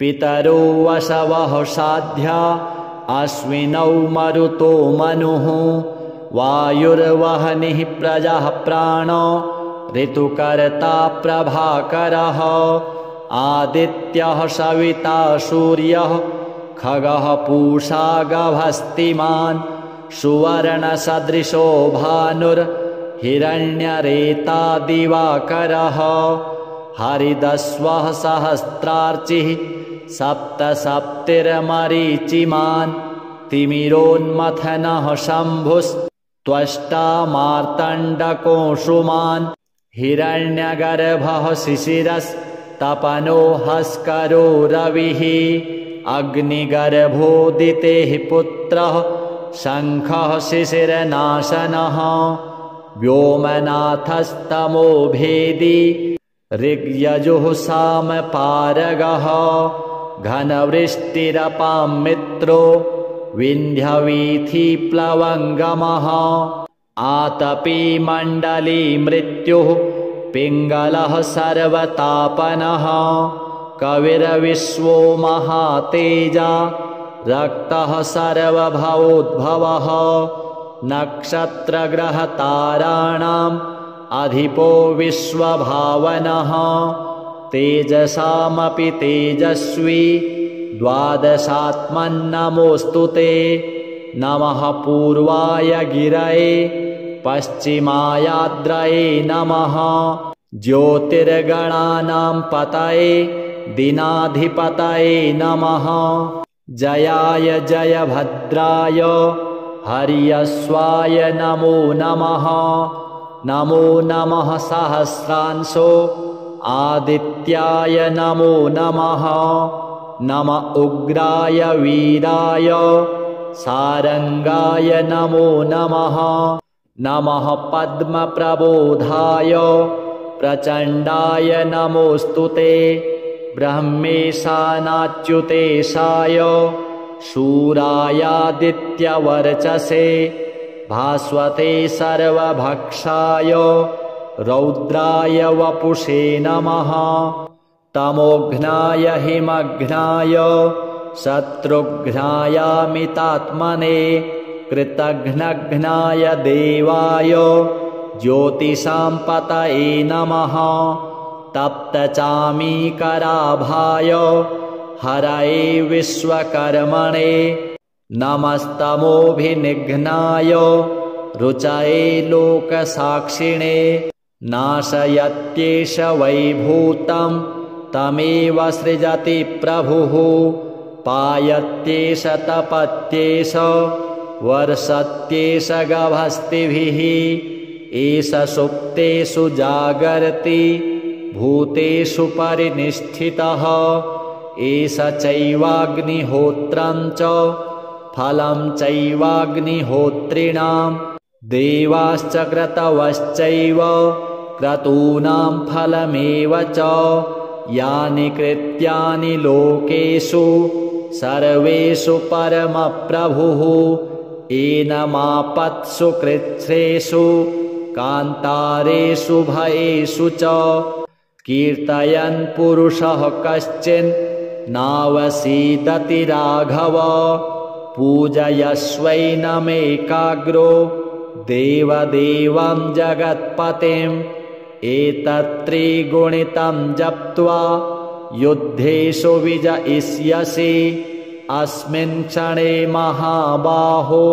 पितरो वसवः साध्या अश्विनौ मरुतो मनुः वायुर्वह्निः प्रजः प्राणो ऋतुकर्ता प्रभाकरः आदित्यः सविता सूर्यः खगः पूषा गभस्तिमान् सुवर्णसदृशो भानुर्हिरण्यरेता दिवाकरः हरिदस्वः सहस्रार्चिः सप्तसप्तिर्मरीचिमान् तिमिरोन्मथनः शम्भुस्त्वष्टा मार्तण्डकोऽंशुमान् हिरण्यगर्भः शिशिरस्तपनो हस्करो रविः अग्निगर्भोदितेः पुत्रः शङ्खः शिशिरनाशनः व्योमनाथस्तमो भेदी ऋग्यजुः सामपारगः घनवृष्टिरपां मित्रो विन्ध्यवीथिप्लवङ्गमः आतपी मण्डली मृत्युः पिङ्गलः सर्वतापनः कविर्विश्वो महातेजा रक्तः सर्वभवोद्भवः नक्षत्रग्रहताराणाम् अधिपो विश्वभावनः तेजसामपि तेजस्वी द्वादशात्मन्नमोऽस्तु ते नमः पूर्वाय गिरये पश्चिमायाद्रये नमः ज्योतिर्गणानां पतये दिनाधिपतये नमः जयाय जयभद्राय हर्यश्वाय नमो नमः नमो नमः सहस्रांशो आदित्याय नमो नमः नम उग्राय वीराय सारंगाय नमो नमः नमः पद्मप्रबोधाय प्रचण्डाय नमोऽस्तु ते ब्रह्मेशानाच्युतेशाय शूरायादित्यवर्चसे भास्वते सर्वभक्षाय रौद्राय वपुषे नमः तमोघ्नाय हिमघ्नाय शत्रुघ्नायामितात्मने कृतघ्नघ्नाय देवाय ज्योतिषां पतये नमः तप्तचामीकराभाय हरये विश्वकर्मणे नमस्तमोभिनिघ्नाय रुचये लोकसाक्षिणे नाशयत्येष वैभूतं तमेव सृजति प्रभुः पायत्येष तपत्येष वर्षत्येष गभस्तिभिः एष सुप्तेषु जागर्ति भूतेषु परिनिष्ठितः एष चैवाग्निहोत्रं च फलं चैवाग्निहोत्रिणां देवाश्च क्रतवश्चैव क्रतूनां फलमेव च यानि कृत्यानि लोकेषु सर्वेषु परमप्रभुः एनमापत्सु कृच्छ्रेषु कान्तारेषु भयेषु च कीर्तयन् पुरुषः कश्चिन् नावसीदति राघव पूजयस्वैनमेकाग्रो देवदेवं जगत्पतिम् एतत्त्रिगुणितं जप्त्वा युद्धेषु विजयिष्यसि अस्मिन् क्षणे महाबाहो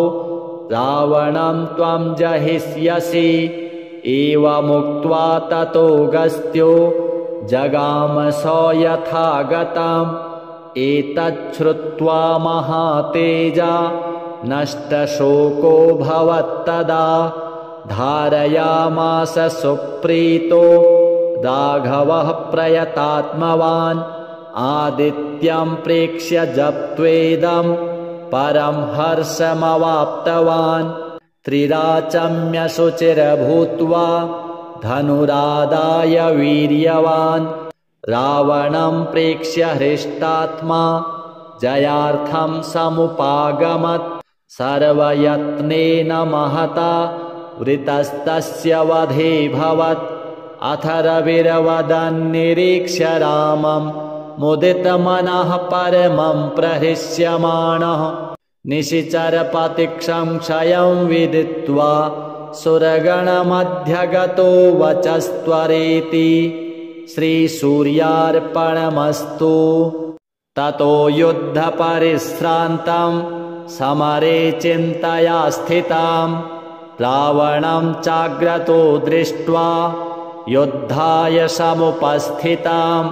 रावणं त्वं जहिष्यसि एवमुक्त्वा ततोऽगस्त्यो जगाम स यथागतम् एतच्छ्रुत्वा महातेजा नष्टशोको भवत्तदा धारयामास सुप्रीतो राघवः प्रयतात्मवान् आदित्यं प्रेक्ष्य जप्त्वेदं परं हर्षमवाप्तवान् त्रिराचम्यशुचिर्भूत्वा धनुरादाय वीर्यवान् रावणं प्रेक्ष्य हृष्टात्मा जयार्थं समुपागमत् सर्वयत्नेन महता वृतस्तस्य वधे भवत् अथ रविर्वदन्निरीक्ष्य रामं मुदितमनः परमं प्रहृष्यमाणः निशिचरपतिक्षं क्षयं विदित्वा सुरगणमध्यगतो वचस्त्वरेति श्रीसूर्यार्पणमस्तु। ततो युद्धपरिश्रान्तं समरे चिन्तया स्थितां रावणं चाग्रतो दृष्ट्वा युद्धाय समुपस्थितां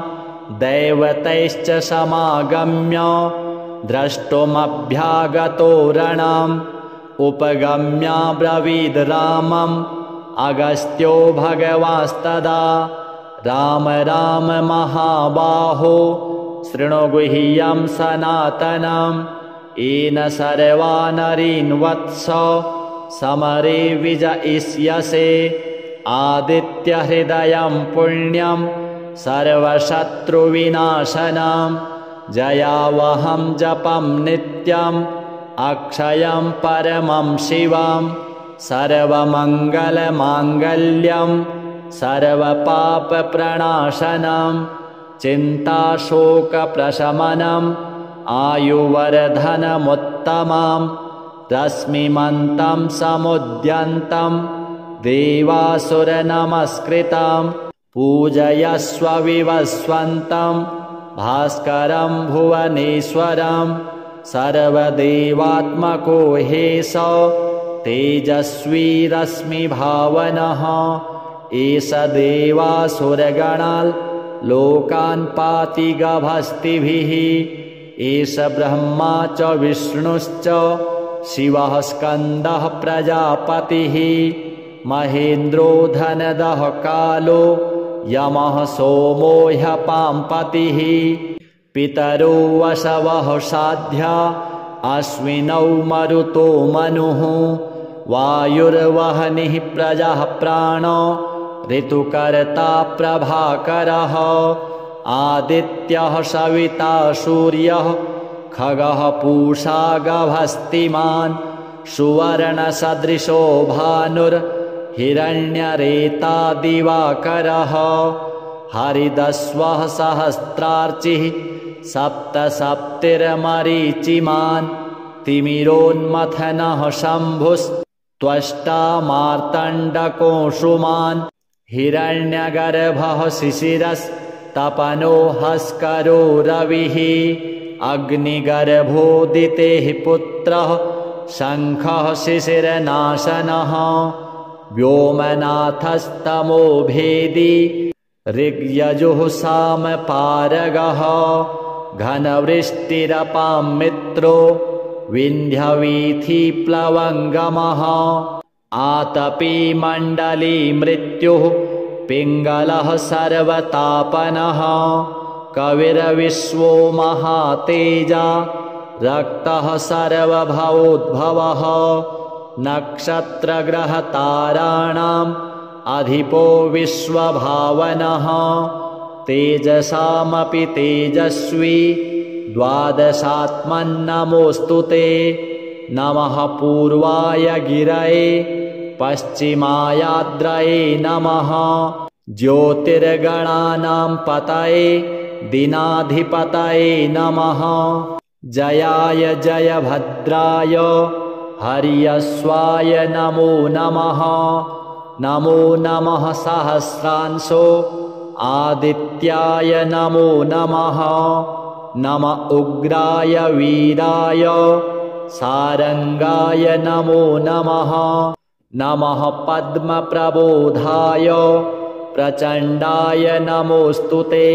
दैवतैश्च समागम्य द्रष्टुमभ्यागतो रणम् उपगम्याब्रवीद् रामम् अगस्त्यो भगवांस्तदा राम राम महाबाहो शृणु गुह्यं सनातनम् येन सर्वा नरीन् वत्स समरे विजयिष्यसे आदित्यहृदयं पुण्यं सर्वशत्रुविनाशनं जयावहं जपं नित्यम् अक्षयं परमं शिवं सर्वमङ्गलमाङ्गल्यं सर्वपापप्रणाशनं चिन्ताशोकप्रशमनम् आयुवर्धनमुत्तमं रश्मिमन्तं समुद्यन्तं देवासुरनमस्कृतं पूजयस्व विवस्वन्तं भास्करं भुवनेश्वरं सर्वदेवात्मको हेश तेजस्वी रश्मिभावनः एष देवासुरगणान् लोकान् पाति गभस्तिभिः एष ब्रह्मा च विष्णुश्च शिवः स्कन्दः प्रजापतिः महेन्द्रो धनदः कालो यमः सोमो ह्यपाम्पतिः पितरो वसवः साध्या अश्विनौ मरुतो मनुः वायुर्वह्निः प्रजः प्राणो ऋतुकर्ता प्रभाकरः आदित्यः सविता सूर्यः खगः पूषा गभस्तिमान् सुवर्णसदृशो भानुर्हिरण्यरेता दिवाकरः हरिदस्वः सहस्रार्चिः सप्तसप्तिर्मरीचिमान् तिमिरोन्मथनः शम्भुस्त्वष्टा मार्तण्डकोऽंशुमान् हिरण्यगर्भः शिशिरस्तपनो हस्करो रविः अग्निगर्भोदितेः पुत्रः शङ्खः शिशिरनाशनः व्योमनाथस्तमो भेदी ऋग्यजुः सामपारगः घनवृष्टिरपां मित्रो विन्ध्यवीथिप्लवङ्गमः आतपी मण्डली मृत्युः पिङ्गलः सर्वतापनः कविर्विश्वो महातेजा रक्तः सर्वभवोद्भवः नक्षत्रग्रहताराणाम् अधिपो विश्वभावनः तेजसामपि तेजस्वी द्वादशात्मन्नमोऽस्तु ते। नमः पूर्वाय गिरये पश्चिमायाद्रये नमः। ज्योतिर्गणानां पतये दिनाधिपतये नमः। जयाय जयभद्राय हर्यश्वाय नमो नमः। नमो नमः सहस्रांशो आदित्याय नमो नमः। नम उग्राय वीराय सारंगाय नमो नमः। नमः पद्मप्रबोधाय प्रचण्डाय नमोऽस्तु ते।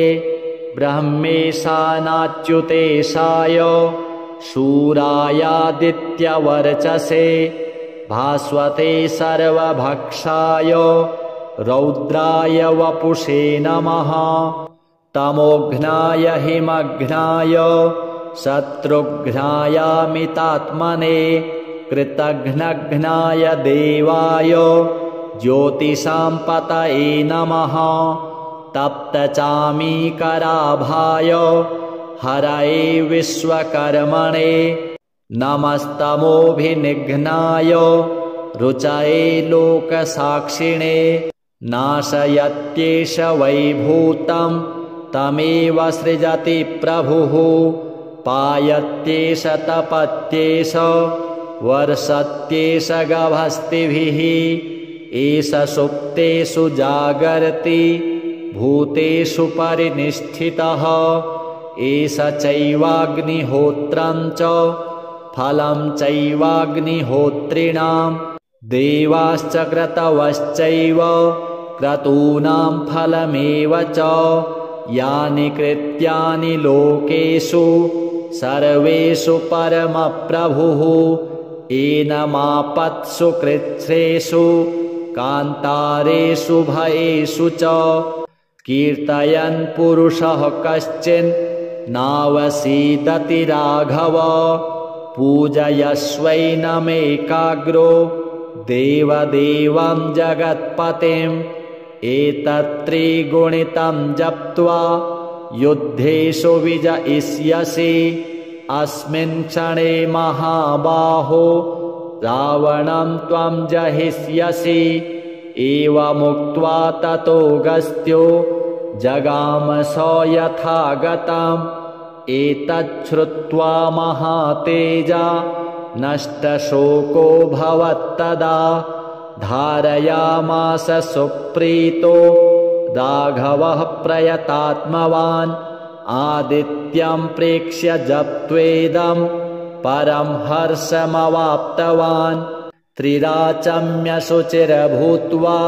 ब्रह्मेशानाच्युतेशाय शूरायादित्यवर्चसे भास्वते सर्वभक्षाय रौद्राय वपुषे नमः। तमोघ्नाय हिमघ्नाय शत्रुघ्नायामितात्मने कृतघ्नघ्नाय देवाय ज्योतिषां पतये नमः। तप्तचामीकराभाय हरये विश्वकर्मणे नमस्तमोभिनिघ्नाय रुचये लोकसाक्षिणे। नाशयत्येष वैभूतं तमेव सृजति प्रभुः। पायत्येष तपत्येष वर्षत्येष गभस्तिभिः। एष सुप्तेषु जागर्ति भूतेषु परिनिष्ठितः। एष चैवाग्निहोत्रं च फलं चैवाग्निहोत्रिणां। देवाश्च क्रतवश्चैव क्रतूनां फलमेव च। यानि कृत्यानि लोकेषु सर्वेषु परमप्रभुः। एनमापत्सु कृच्छ्रेषु कान्तारेषु भयेषु च। कीर्तयन् पुरुषः कश्चिन् नावसीदति राघव। पूजयस्वैनमेकाग्रो देवदेवं जगत्पतिम्। एतत्त्रिगुणितं जप्त्वा युद्धेषु विजयिष्यसि। अस्मिन् क्षणे महाबाहो रावणं त्वं जहिष्यसि। एवमुक्त्वा ततोऽगस्त्यो जगाम स यथागतम्। एतच्छ्रुत्वा महातेजा नष्टशोको भवत्तदा। धारयामास सुप्रीतो राघवः प्रयतात्मवान्। आदित्यं प्रेक्ष्य जप्त्वेदं परं हर्षमवाप्तवान्। त्रिराचम्यशुचिर्भूत्वा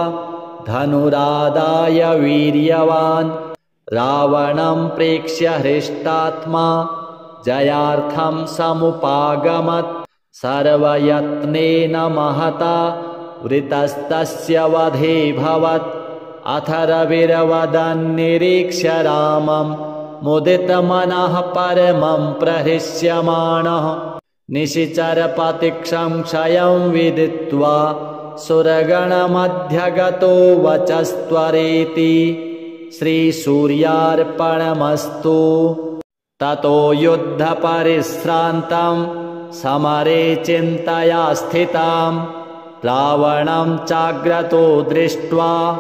धनुरादाय वीर्यवान्। रावणं प्रेक्ष्य हृष्टात्मा जयार्थं समुपागमत्। सर्वयत्नेन महता वृतस्तस्य वधे भवत्। अथ रविर्वदन्निरीक्ष्य रामं मुदितमनः परमं प्रहृष्यमाणः। निशिचरपतिक्षं क्षयं विदित्वा सुरगणमध्यगतो वचस्त्वरेति। श्रीसूर्यार्पणमस्तु। ततो युद्धपरिश्रान्तं समरे चिन्तया स्थिताम्। रावणं चाग्रतो दृष्ट्वा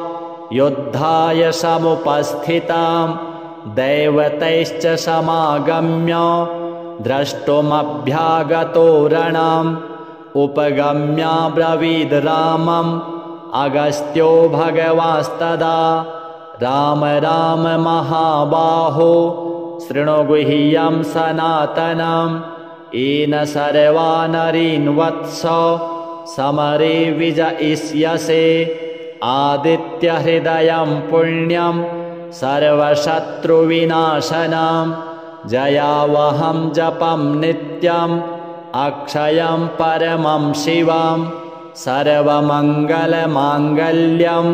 युद्धाय समुपस्थिताम्। दैवतैश्च समागम्य द्रष्टुमभ्यागतो रणम्। उपगम्याब्रवीद् रामम् अगस्त्यो भगवांस्तदा। राम राम महाबाहो शृणु गुह्यं सनातनम्। येन सर्वा नरीन् वत्स समरे विजयिष्यसे। आदित्यहृदयं पुण्यं सर्वशत्रुविनाशनं। जयावहं जपं नित्यम् अक्षयं परमं शिवं। सर्वमङ्गलमाङ्गल्यं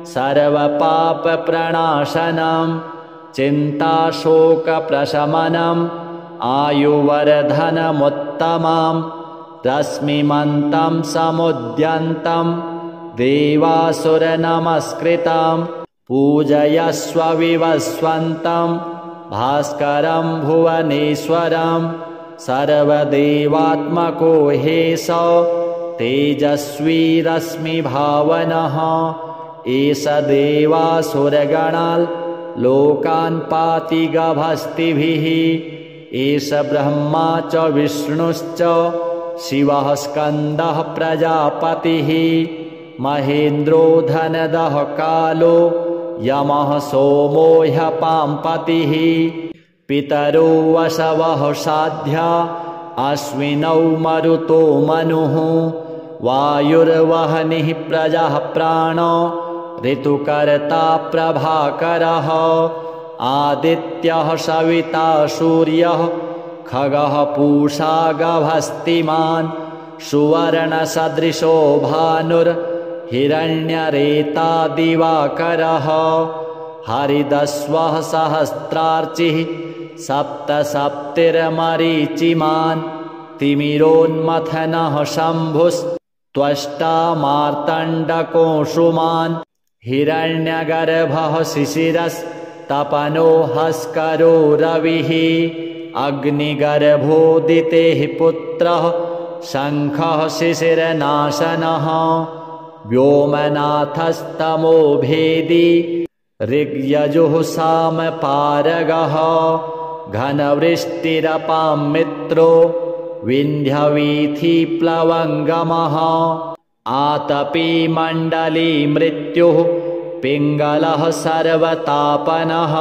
सर्वपापप्रणाशनं। चिन्ताशोकप्रशमनम् आयुवर्धनमुत्तमं। रश्मिमन्तं समुद्यन्तं देवासुरनमस्कृतं। पूजयस्व विवस्वन्तं भास्करं भुवनेश्वरं सर्वदेवात्मको हेश तेजस्वी रश्मिभावनः एष देवासुरगणान् लोकान् पाति गभस्तिभिः एष ब्रह्मा च विष्णुश्च शिवः स्कन्दः प्रजापतिः महेन्द्रो धनदः कालो यमः सोमो ह्यपाम्पतिः पितरो वसवः साध्या अश्विनौ मरुतो मनुः वायुर्वह्निः प्रजः प्राणो ऋतुकर्ता प्रभाकरः आदित्यः सविता सूर्यः खगः पूषा गभस्तिमान् सुवर्णसदृशो भानुर्हिरण्यरेता दिवाकरः हरिदस्वः सहस्रार्चिः सप्तसप्तिर्मरीचिमान् तिमिरोन्मथनः शम्भुस्त्वष्टा मार्तण्डकोऽंशुमान् हिरण्यगर्भः शिशिरस्तपनो हस्करो रविः अग्निगर्भोदितेः पुत्रः शङ्खः शिशिरनाशनः व्योमनाथस्तमो भेदी ऋग्यजुः सामपारगः घनवृष्टिरपां मित्रो विन्ध्यवीथिप्लवङ्गमः आतपी मण्डली मृत्युः पिङ्गलः सर्वतापनः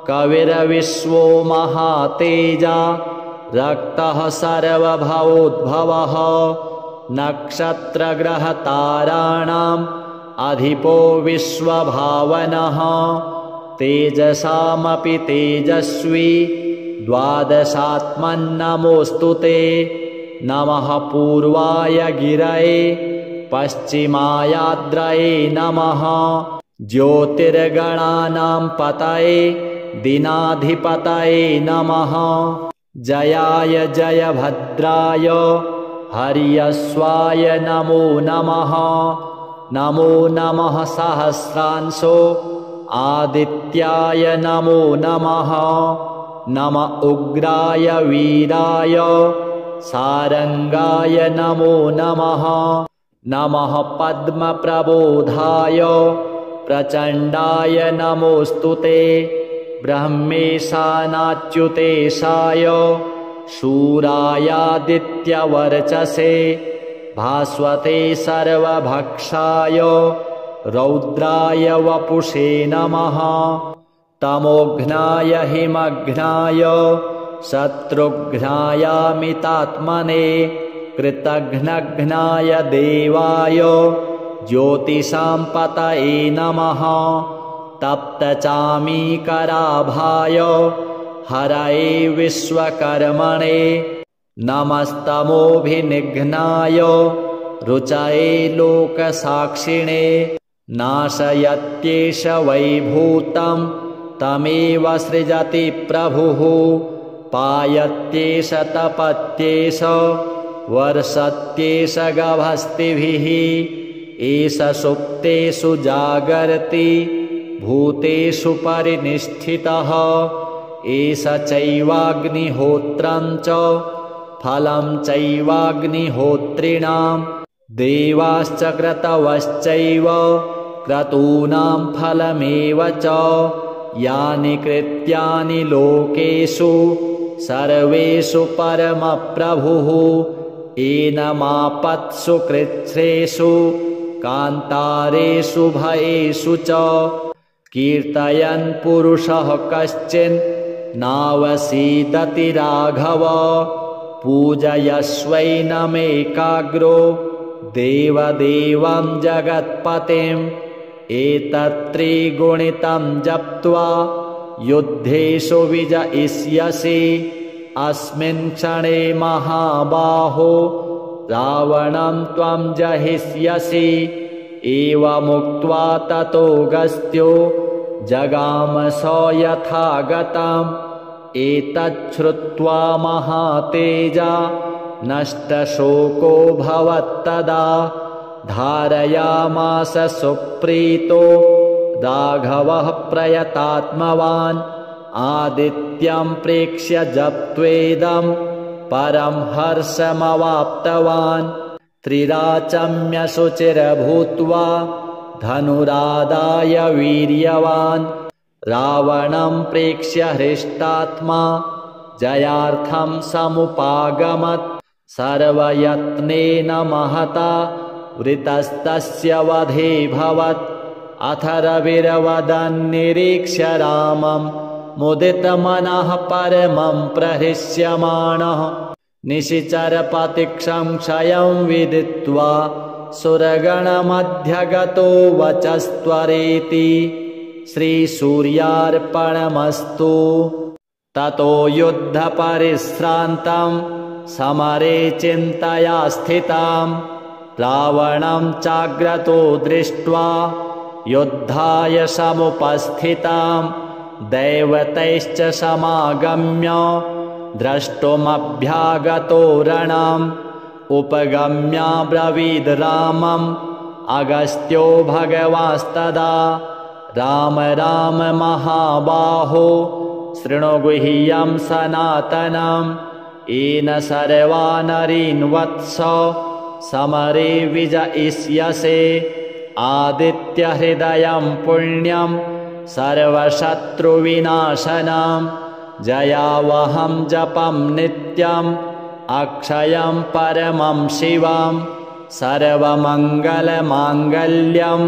कविर्विश्वो महातेजा रक्तः सर्वभवोद्भवः नक्षत्रग्रहताराणाम् अधिपो विश्वभावनः तेजसामपि तेजस्वी द्वादशात्मन्नमोऽस्तु ते नमः पूर्वाय गिरये पश्चिमायाद्रये नमः ज्योतिर्गणानां पतये दिनाधिपतये नमः जयाय जयभद्राय हर्यश्वाय नमो नमः नमो नमः सहस्रांशो आदित्याय नमो नमः नम उग्राय वीराय सारंगाय नमो नमः नमः पद्मप्रबोधाय प्रचण्डाय नमोऽस्तु ते ब्रह्मेशानाच्युतेशाय शूरायादित्यवर्चसे भास्वते सर्वभक्षाय रौद्राय वपुषे नमः तमोघ्नाय हिमघ्नाय शत्रुघ्नायामितात्मने कृतघ्नघ्नाय देवाय ज्योतिषां पतये नमः तप्तचामीकराभाय हरये विश्वकर्मणे नमस्तमोभिनिघ्नाय रुचये लोकसाक्षिणे नाशयत्येष वैभूतं तमेव सृजति प्रभुः पायत्येष तपत्येष वर्षत्येष गभस्तिभिः एष सुप्तेषु जागर्ति भूतेषु परिनिष्ठितः एष चैवाग्निहोत्रं च फलं चैवाग्निहोत्रिणां देवाश्च क्रतवश्चैव क्रतूनां फलमेव च यानि कृत्यानि लोकेषु सर्वेषु परमप्रभुः एनमापत्सु कृच्छ्रेषु कान्तारेषु भयेषु च कीर्तयन् पुरुषः कश्चिन् नावसीदति राघव पूजयस्वैनमेकाग्रो देवदेवं जगत्पतिम् एतत्त्रिगुणितं जप्त्वा युद्धेषु विजयिष्यसि अस्मिन् क्षणे महाबाहो रावणं त्वं जहिष्यसि एवमुक्त्वा ततोऽगस्त्यो जगाम स यथागतम् एतच्छ्रुत्वा महातेजा नष्टशोको भवत्तदा धारयामास सुप्रीतो राघवः प्रयतात्मवान् आदित्यं प्रेक्ष्य जप्त्वेदं परं हर्षमवाप्तवान् त्रिराचम्य शुचिर्भूत्वा धनुरादाय वीर्यवान् रावणं प्रेक्ष्य हृष्टात्मा जयार्थं समुपागमत् सर्वयत्नेन महता वृतस्तस्य वधेऽभवत् अथ रविर्वदन् निरीक्ष्य रामं मुदितमनः परमं प्रहृष्यमाणः निशिचरपतिक्षं क्षयं विदित्वा सुरगणमध्यगतो वचस्त्वरेति श्रीसूर्यार्पणमस्तु। ततो युद्धपरिश्रान्तं समरे चिन्तया स्थितां रावणं चाग्रतो दृष्ट्वा युद्धाय समुपस्थितां दैवतैश्च समागम्य द्रष्टुमभ्यागतो रणम् उपगम्याब्रवीद् रामम् अगस्त्यो भगवांस्तदा राम राम महाबाहो शृणु गुह्यं सनातनम् येन सर्वा नरीन् वत्स समरे विजयिष्यसे आदित्यहृदयं पुण्यं सर्वशत्रुविनाशनं जयावहं जपं नित्यम् अक्षयं परमं शिवं सर्वमङ्गलमाङ्गल्यं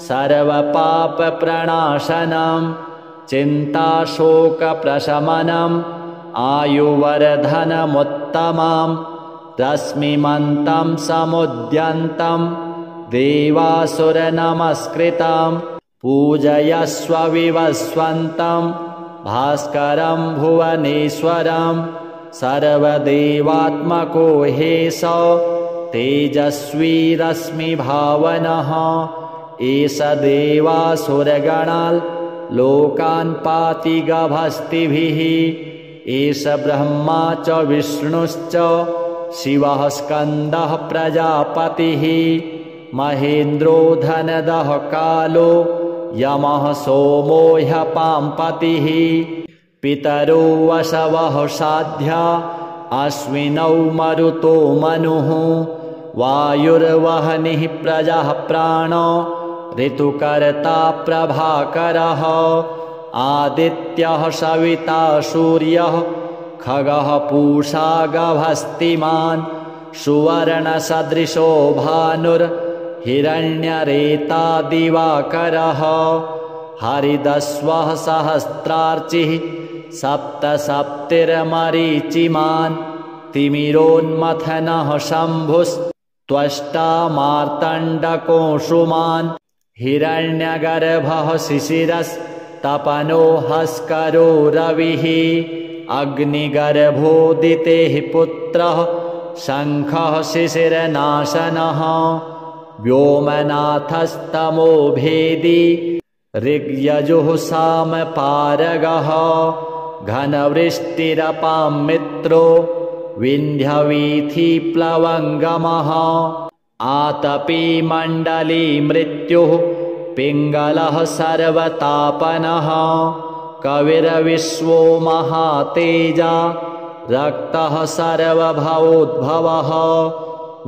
सर्वपापप्रणाशनं चिन्ताशोकप्रशमनम् आयुवर्धनमुत्तमं रश्मिमन्तं समुद्यन्तं देवासुरनमस्कृतं पूजयस्व विवस्वन्तं भास्करं भुवनेश्वरं सर्वदेवात्मको हेश तेजस्वी रश्मिभावनः एष देवासुरगणान् लोकान् पाति गभस्तिभिः एष ब्रह्मा च विष्णुश्च शिवः स्कन्दः प्रजापतिः महेन्द्रो धनदः कालो यमः सोमो ह्यपाम्पतिः पितरो वसवः साध्या अश्विनौ मरुतो मनुः वायुर्वह्निः प्रजः प्राणो ऋतुकर्ता प्रभाकरः आदित्यः सविता सूर्यः खगः पूषा गभस्तिमान् सुवर्णसदृशो भानुर्हिरण्यरेता दिवाकरः हरिदस्वः सहस्रार्चिः सप्तसप्तिर्मरीचिमान् तिमिरोन्मथनः शम्भुस्त्वष्टा मार्तण्डकोऽंशुमान् हिरण्यगर्भः शिशिरस्तपनो हस्करो रविः अग्निगर्भोदितेः पुत्रः शङ्खः शिशिरनाशनः व्योमनाथस्तमो भेदी ऋग्यजुः सामपारगः घनवृष्टिरपां मित्रो विन्ध्यवीथिप्लवङ्गमः आतपी मण्डली मृत्युः पिङ्गलः सर्वतापनः कविर्विश्वो महातेजा रक्तः सर्वभवोद्भवः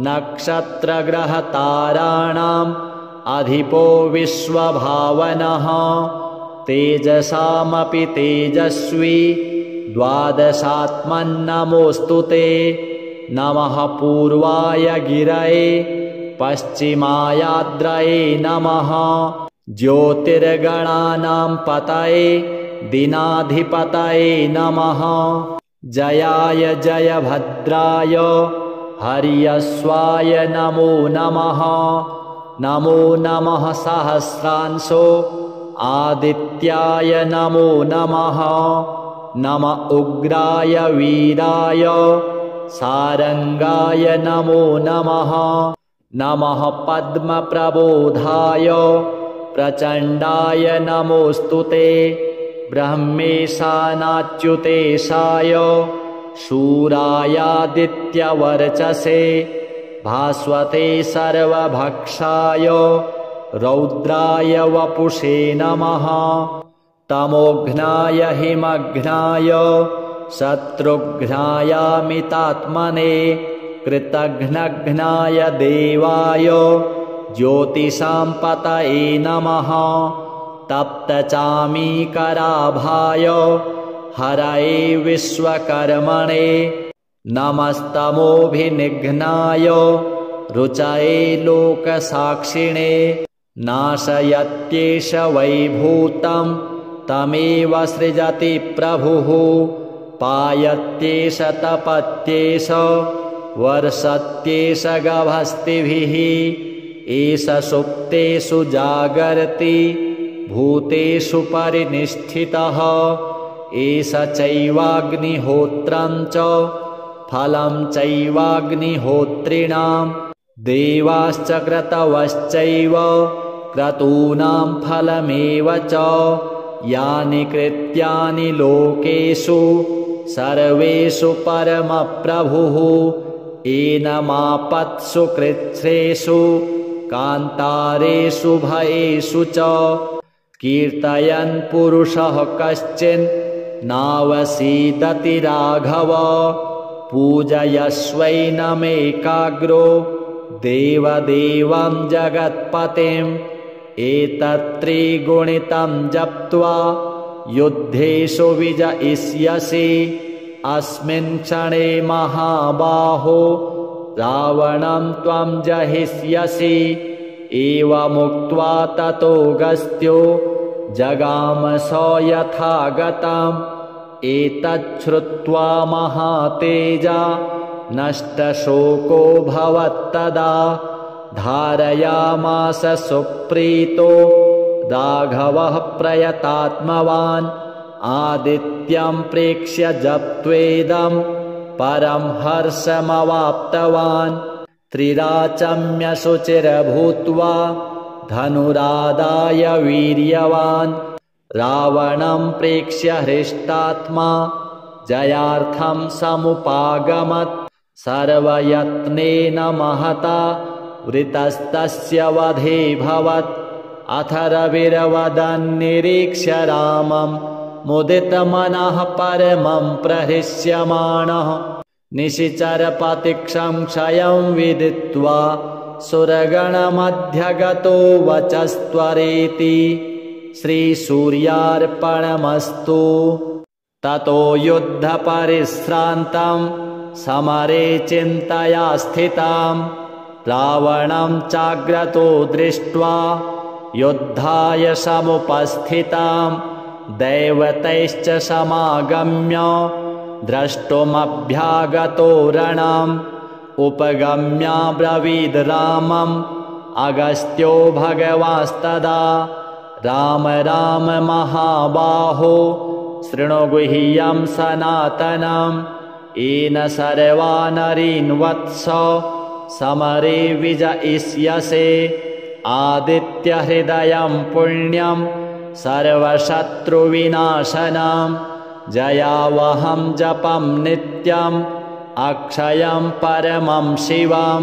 नक्षत्रग्रहताराणाम् अधिपो विश्वभावनः तेजसामपि तेजस्वी द्वादशात्मन्नमोऽस्तु ते नमः पूर्वाय गिरये पश्चिमायाद्रये नमः ज्योतिर्गणानां पतये दिनाधिपतये नमः जयाय जयभद्राय हर्यश्वाय नमो नमः नमो नमः सहस्रांशो आदित्याय नमो नमः नम उग्राय वीराय सारंगाय नमो नमः नमः पद्मप्रबोधाय प्रचण्डाय नमोऽस्तु ते ब्रह्मेशानाच्युतेशाय शूरायादित्यवर्चसे भास्वते सर्वभक्षाय रौद्राय वपुषे नमः तमोघ्नाय हिमघ्नाय शत्रुघ्नायामितात्मने कृतघ्नघ्नाय देवाय ज्योतिषां पतये नमः तप्तचामीकराभाय हरये विश्वकर्मणे नमस्तमोभिनिघ्नाय रुचये लोकसाक्षिणे नाशयत्येष वैभूतं तमेव सृजति प्रभुः पायत्येष तपत्येष वर्षत्येष गभस्तिभिः एष सुप्तेषु जागर्ति भूतेषु परिनिष्ठितः एष चैवाग्निहोत्रं च फलं चैवाग्निहोत्रिणां देवाश्च क्रतवश्चैव क्रतूनां फलमेव च यानि कृत्यानि लोकेषु सर्वेषु परमप्रभुः एनमापत्सु कृच्छ्रेषु कान्तारेषु भयेषु च कीर्तयन् पुरुषः कश्चिन् नावसीदति राघव पूजयस्वैनमेकाग्रो देवदेवं जगत्पतिम् एतत्त्रिगुणितं जप्त्वा युद्धेषु विजयिष्यसि अस्मिन् क्षणे महाबाहो रावणं त्वं जहिष्यसि एवमुक्त्वा ततोऽगस्त्यो जगाम स यथागतम् एतच्छ्रुत्वा महातेजा नष्टशोको भवत्तदा धारयामास सुप्रीतो राघवः प्रयतात्मवान् आदित्यं प्रेक्ष्य जप्त्वेदं परं हर्षमवाप्तवान् त्रिराचम्य शुचिर्भूत्वा धनुरादाय वीर्यवान् रावणं प्रेक्ष्य हृष्टात्मा जयार्थं समुपागमत् सर्वयत्नेन महता वृतस्तस्य वधे भवत् अथ रविर्वदन्निरीक्ष्य रामं मुदितमनः परमं प्रहृष्यमाणः निशिचरपतिक्षं क्षयं विदित्वा सुरगणमध्यगतो वचस्त्वरेति श्रीसूर्यार्पणमस्तु ततो युद्धपरिश्रान्तं समरे चिन्तया स्थितां रावणं चाग्रतो दृष्ट्वा युद्धाय समुपस्थितां दैवतैश्च समागम्य द्रष्टुमभ्यागतो रणम् उपगम्याब्रवीद् रामम् अगस्त्यो भगवांस्तदा राम राम महाबाहो शृणु गुह्यं सनातनम् येन सर्वा नरीन् वत्स समरे विजयिष्यसे आदित्यहृदयं पुण्यं सर्वशत्रुविनाशनं जयावहं जपं नित्यम् अक्षयं परमं शिवं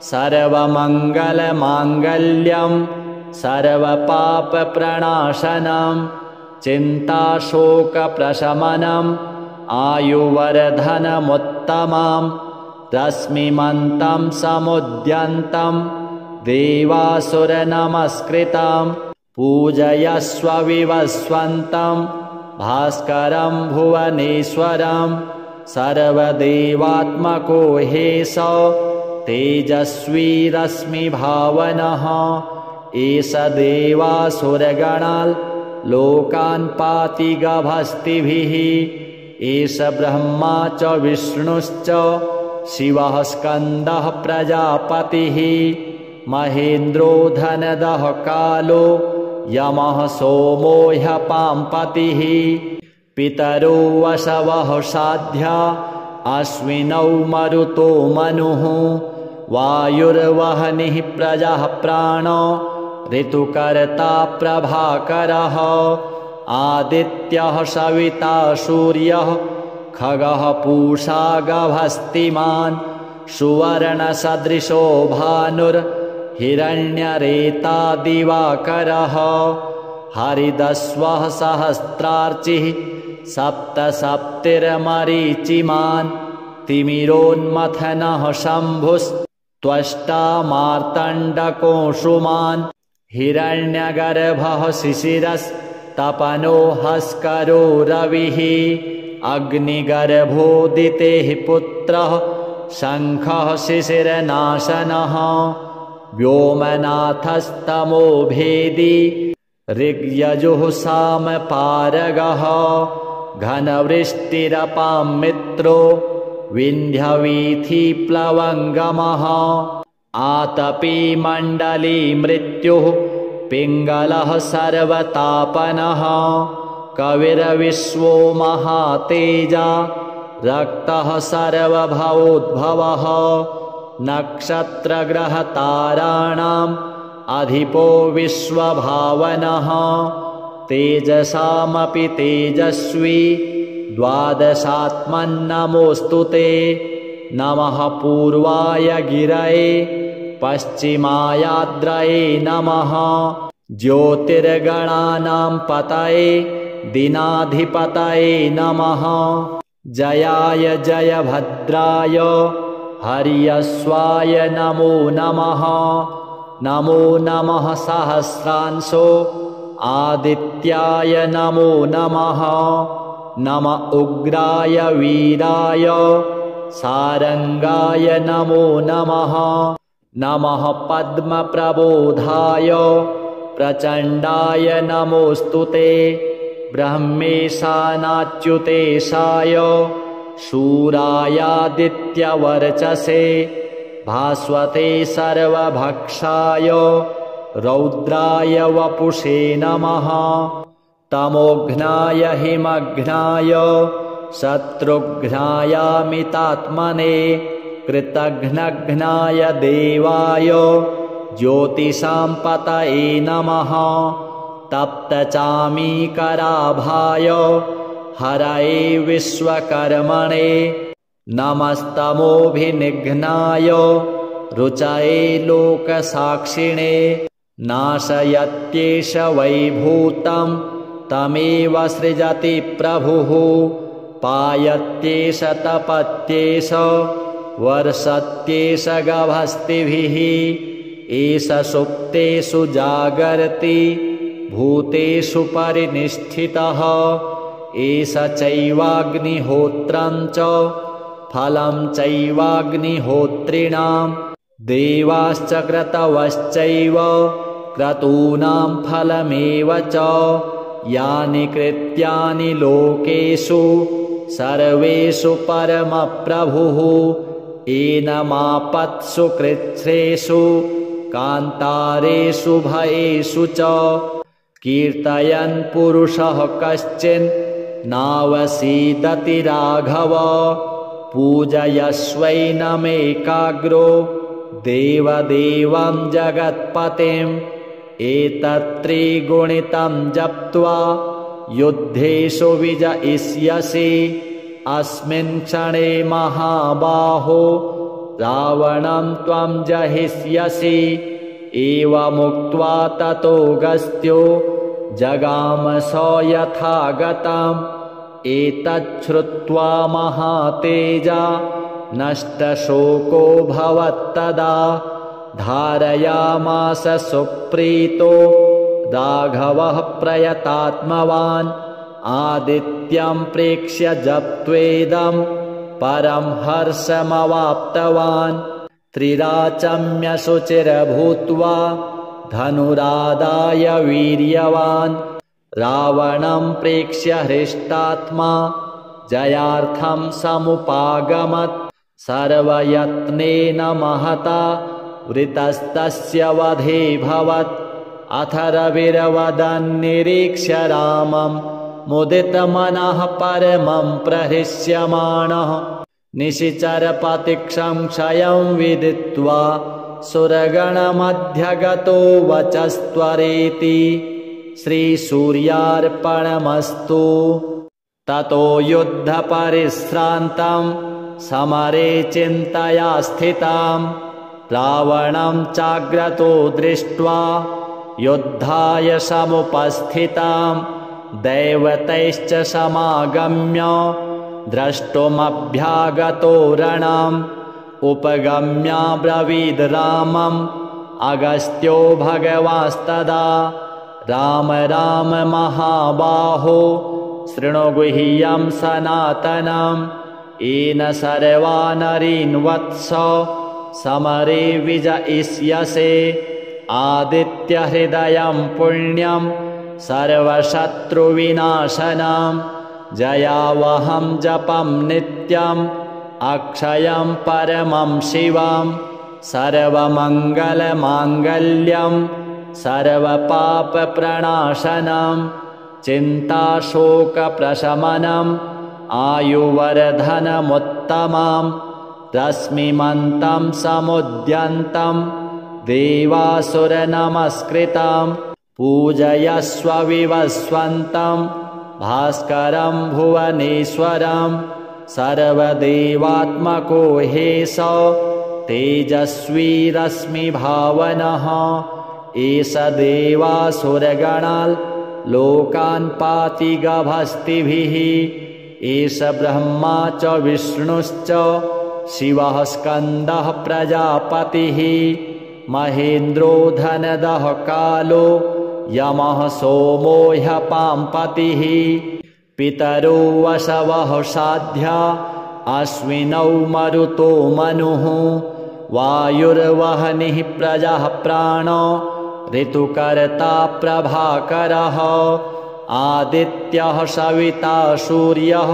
सर्वमङ्गलमाङ्गल्यं सर्वपापप्रणाशनं चिन्ताशोकप्रशमनम् आयुवर्धनमुत्तमं रश्मिमन्तं समुद्यन्तं देवासुरनमस्कृतं पूजयस्व विवस्वन्तं भास्करं भुवनेश्वरं सर्वदेवात्मको हेश तेजस्वी रश्मिभावनः एष देवासुरगणाल् लोकान् पाति गभस्तिभिः एष ब्रह्मा च विष्णुश्च शिवः स्कन्दः प्रजापतिः महेन्द्रो धनदः कालो यमः सोमो ह्यपाम्पतिः पितरो वसवः साध्या अश्विनौ मरुतो मनुः वायुर्वहनिः प्रजः प्राणो ऋतुकर्ता प्रभाकरः आदित्यः सविता सूर्यः खगः पूषा गभस्तिमान् सुवर्णसदृशो भानुर् हिरण्यरेता दिवाकरः हरिदस्वः सहस्रार्चिः सप्तसप्तिर्मरीचिमान् तिमिरोन्मथनः शम्भुस्त्वष्टा मार्तण्डकोऽंशुमान् हिरण्यगर्भः शिशिरस्तपनो हस्करो रविः अग्निगर्भोदितेः पुत्रः शङ्खः शिशिरनाशनः व्योमनाथस्तमो भेदी ऋग्यजुः सामपारगः घनवृष्टिरपां मित्रो विन्ध्यवीथिप्लवङ्गमः आतपी मण्डली मृत्युः पिङ्गलः सर्वतापनः कविर्विश्वो महातेजा रक्तः सर्वभवोद्भवः नक्षत्रग्रहताराणाम् अधिपो विश्वभावनः तेजसामपि तेजस्वी द्वादशात्मन्नमोऽस्तु ते नमः पूर्वाय गिरये पश्चिमायाद्रये नमः ज्योतिर्गणानां पतये दिनाधिपतये नमः जयाय जयभद्राय हर्यश्वाय नमो नमः नमो नमः सहस्रांशो आदित्याय नमो नमः नम उग्राय वीराय सारंगाय नमो नमः नमः पद्मप्रबोधाय प्रचण्डाय नमोऽस्तु ते ब्रह्मेशानाच्युतेशाय शूरायादित्यवर्चसे भास्वते सर्वभक्षाय रौद्राय वपुषे नमः तमोघ्नाय हिमघ्नाय शत्रुघ्नायामितात्मने कृतघ्नघ्नाय देवाय ज्योतिषां पतये नमः तप्तचामीकराभाय हरये विश्वकर्मणे नमस्तमोभिनिघ्नाय रुचये लोकसाक्षिणे नाशयत्येष वैभूतं तमेव सृजति प्रभुः पायत्येष तपत्येष वर्षत्येष गभस्तिभिः एष सुप्तेषु जागर्ति भूतेषु परिनिष्ठितः एष चैवाग्निहोत्रं च फलं चैवाग्निहोत्रिणां देवाश्च क्रतवश्चैव क्रतूनां फलमेव च यानि कृत्यानि लोकेषु सर्वेषु परमप्रभुः एनमापत्सु कृच्छ्रेषु कान्तारेषु भयेषु च कीर्तयन् पुरुषः कश्चिन् नावसीदति राघव पूजयस्वैनमेकाग्रो देवदेवं जगत्पतिम् एतत्त्रिगुणितं जप्त्वा युद्धेषु विजयिष्यसि अस्मिन् क्षणे महाबाहो रावणं त्वं जहिष्यसि एवमुक्त्वा ततोऽगस्त्यो जगाम स यथागतम् एतच्छ्रुत्वा महातेजा नष्टशोको भवत्तदा धारयामास सुप्रीतो राघवः प्रयतात्मवान् आदित्यं प्रेक्ष्य जप्त्वेदं परं हर्षमवाप्तवान् त्रिराचम्य शुचिर्भूत्वा धनुरादाय वीर्यवान् रावणं प्रेक्ष्य हृष्टात्मा जयार्थं समुपागमत् सर्वयत्नेन महता वृतस्तस्य वधे भवत् अथ रविर्वदन्निरीक्ष्य रामं मुदितमनः परमं प्रहृष्यमाणः निशिचरपतिक्षं क्षयं विदित्वा सुरगणमध्यगतो वचस्त्वरेति श्रीसूर्यार्पणमस्तु ततो युद्धपरिश्रान्तं समरे चिन्तया स्थितां रावणं चाग्रतो दृष्ट्वा युद्धाय समुपस्थितां दैवतैश्च समागम्य द्रष्टुमभ्यागतो रणम् उपगम्याब्रवीद् रामम् अगस्त्यो भगवांस्तदा राम राम महाबाहो शृणु गुह्यं सनातनम् येन सर्वा नरीन् वत्स समरे विजयिष्यसे आदित्यहृदयं पुण्यं सर्वशत्रुविनाशनं जयावहं जपं नित्यम् अक्षयं परमं शिवं सर्वमङ्गलमाङ्गल्यं सर्वपापप्रणाशनं चिन्ताशोकप्रशमनम् आयुवर्धनमुत्तमं रश्मिमन्तं समुद्यन्तं देवासुरनमस्कृतं पूजयस्व विवस्वन्तं भास्करं भुवनेश्वरं सर्वदेवात्मको हेश तेजस्वी रश्मिभावनः एष देवासुरगणान् लोकान् पाति गभस्तिभिः एष ब्रह्मा च विष्णुश्च शिवः स्कन्दः प्रजापतिः महेन्द्रो धनदः कालो यमः सोमो ह्यपाम्पतिः पितरो वसवः साध्या अश्विनौ मरुतो मनुः वायुर्वह्निः प्रजः प्राणो ऋतुकर्ता प्रभाकरः आदित्यः सविता सूर्यः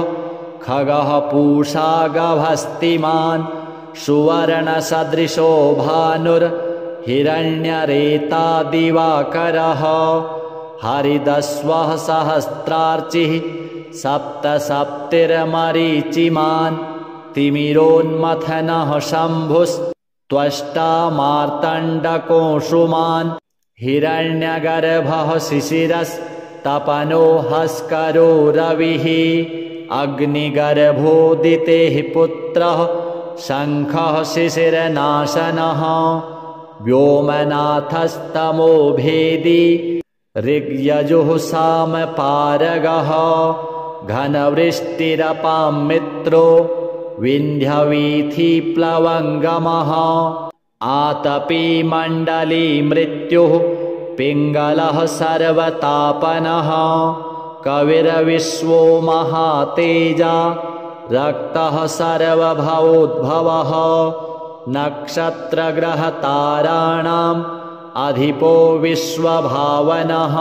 खगः पूषा गभस्तिमान् सुवर्णसदृशो भानुर्हिरण्यरेता दिवाकरः हरिदस्वः सहस्रार्चिः सप्तसप्तिर्मरीचिमान् तिमिरोन्मथनः शम्भुस्त्वष्टा मार्तण्डकोऽंशुमान् हिरण्यगर्भः शिशिरस्तपनो हस्करो रविः अग्निगर्भोदितेः पुत्रः शङ्खः शिशिरनाशनः व्योमनाथस्तमो भेदी ऋग्यजुः सामपारगः घनवृष्टिरपां मित्रो विन्ध्यवीथिप्लवङ्गमः आतपी मण्डली मृत्युः पिङ्गलः सर्वतापनः कविर्विश्वो महातेजा रक्तः सर्वभवोद्भवः नक्षत्रग्रहताराणाम् अधिपो विश्वभावनः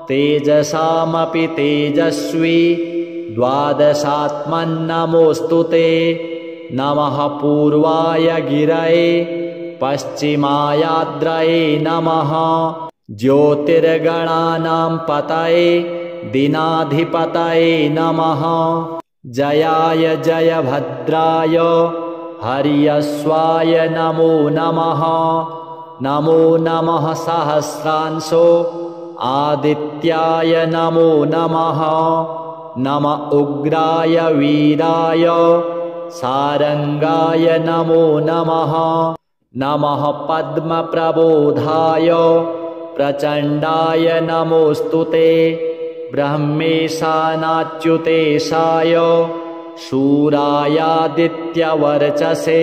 तेजसामपि तेजस्वी द्वादशात्मन्नमोऽस्तु ते नमः पूर्वाय गिरये पश्चिमायाद्रये नमः ज्योतिर्गणानां पतये दिनाधिपतये नमः जयाय जयभद्राय हर्यश्वाय नमो नमः नमो नमः सहस्रांशो आदित्याय नमो नमः नम उग्राय वीराय सारंगाय नमो नमः नमः पद्मप्रबोधाय प्रचण्डाय नमोऽस्तु ते ब्रह्मेशानाच्युतेशाय शूरायादित्यवर्चसे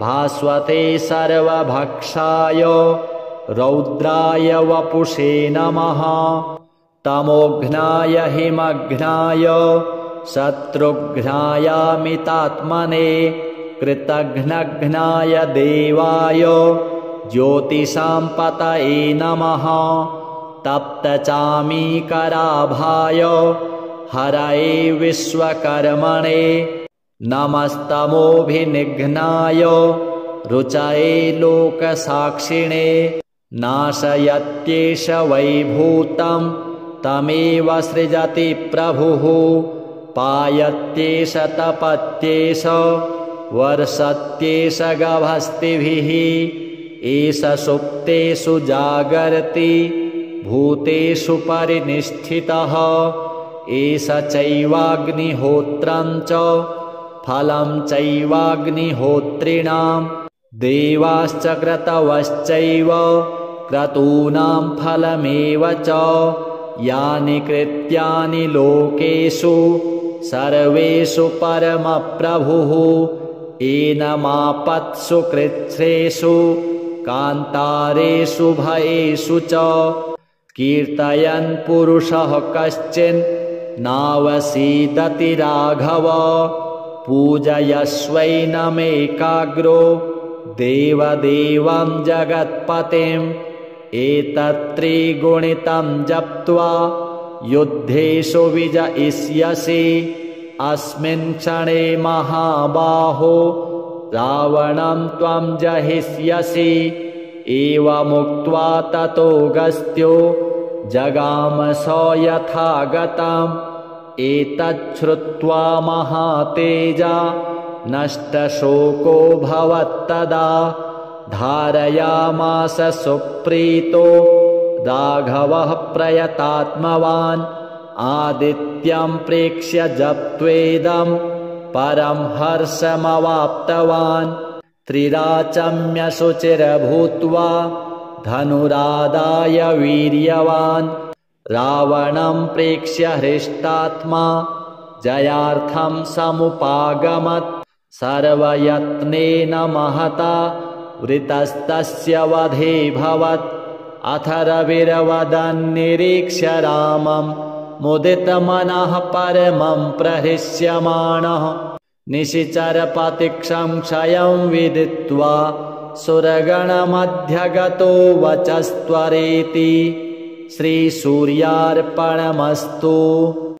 भास्वते सर्वभक्षाय रौद्राय वपुषे नमः तमोघ्नाय हिमघ्नाय शत्रुघ्नायामितात्मने कृतघ्नघ्नाय देवाय ज्योतिषां पतये नमः तप्तचामीकराभाय हरये विश्वकर्मणे नमस्तमोभिनिघ्नाय रुचये लोकसाक्षिणे नाशयत्येष वैभूतं तमेव सृजति प्रभुः पायत्येष तपत्येष वर्षत्येष गभस्तिभिः एष सुप्तेषु जागर्ति भूतेषु परिनिष्ठितः एष चैवाग्निहोत्रं च फलं चैवाग्निहोत्रिणां देवाश्च क्रतवश्चैव क्रतूनां फलमेव च यानि कृत्यानि लोकेषु सर्वेषु परमप्रभुः एनमापत्सु कृच्छ्रेषु कान्तारेषु भयेषु च कीर्तयन् पुरुषः कश्चिन् नावसीदति राघव पूजयस्वैनमेकाग्रो देवदेवं जगत्पतिम् एतत्त्रिगुणितं जप्त्वा युद्धेषु विजयिष्यसि अस्मिन् क्षणे महाबाहो रावणं त्वं जहिष्यसि एवमुक्त्वा ततोऽगस्त्यो जगाम स यथागतम् एतच्छ्रुत्वा महातेजा नष्टशोको भवत्तदा धारयामास सुप्रीतो राघवः प्रयतात्मवान् आदित्यं प्रेक्ष्य जप्त्वेदं परं हर्षमवाप्तवान् त्रिराचम्य शुचिर्भूत्वा धनुरादाय वीर्यवान् रावणं प्रेक्ष्य हृष्टात्मा जयार्थं समुपागमत् सर्वयत्नेन महता वृतस्तस्य वधे भवत् अथ रविर्वदन्निरीक्ष्य रामं मुदितमनः परमं प्रहृष्यमाणः निशिचरपतिक्षं क्षयं विदित्वा सुरगणमध्यगतो वचस्त्वरेति श्रीसूर्यार्पणमस्तु।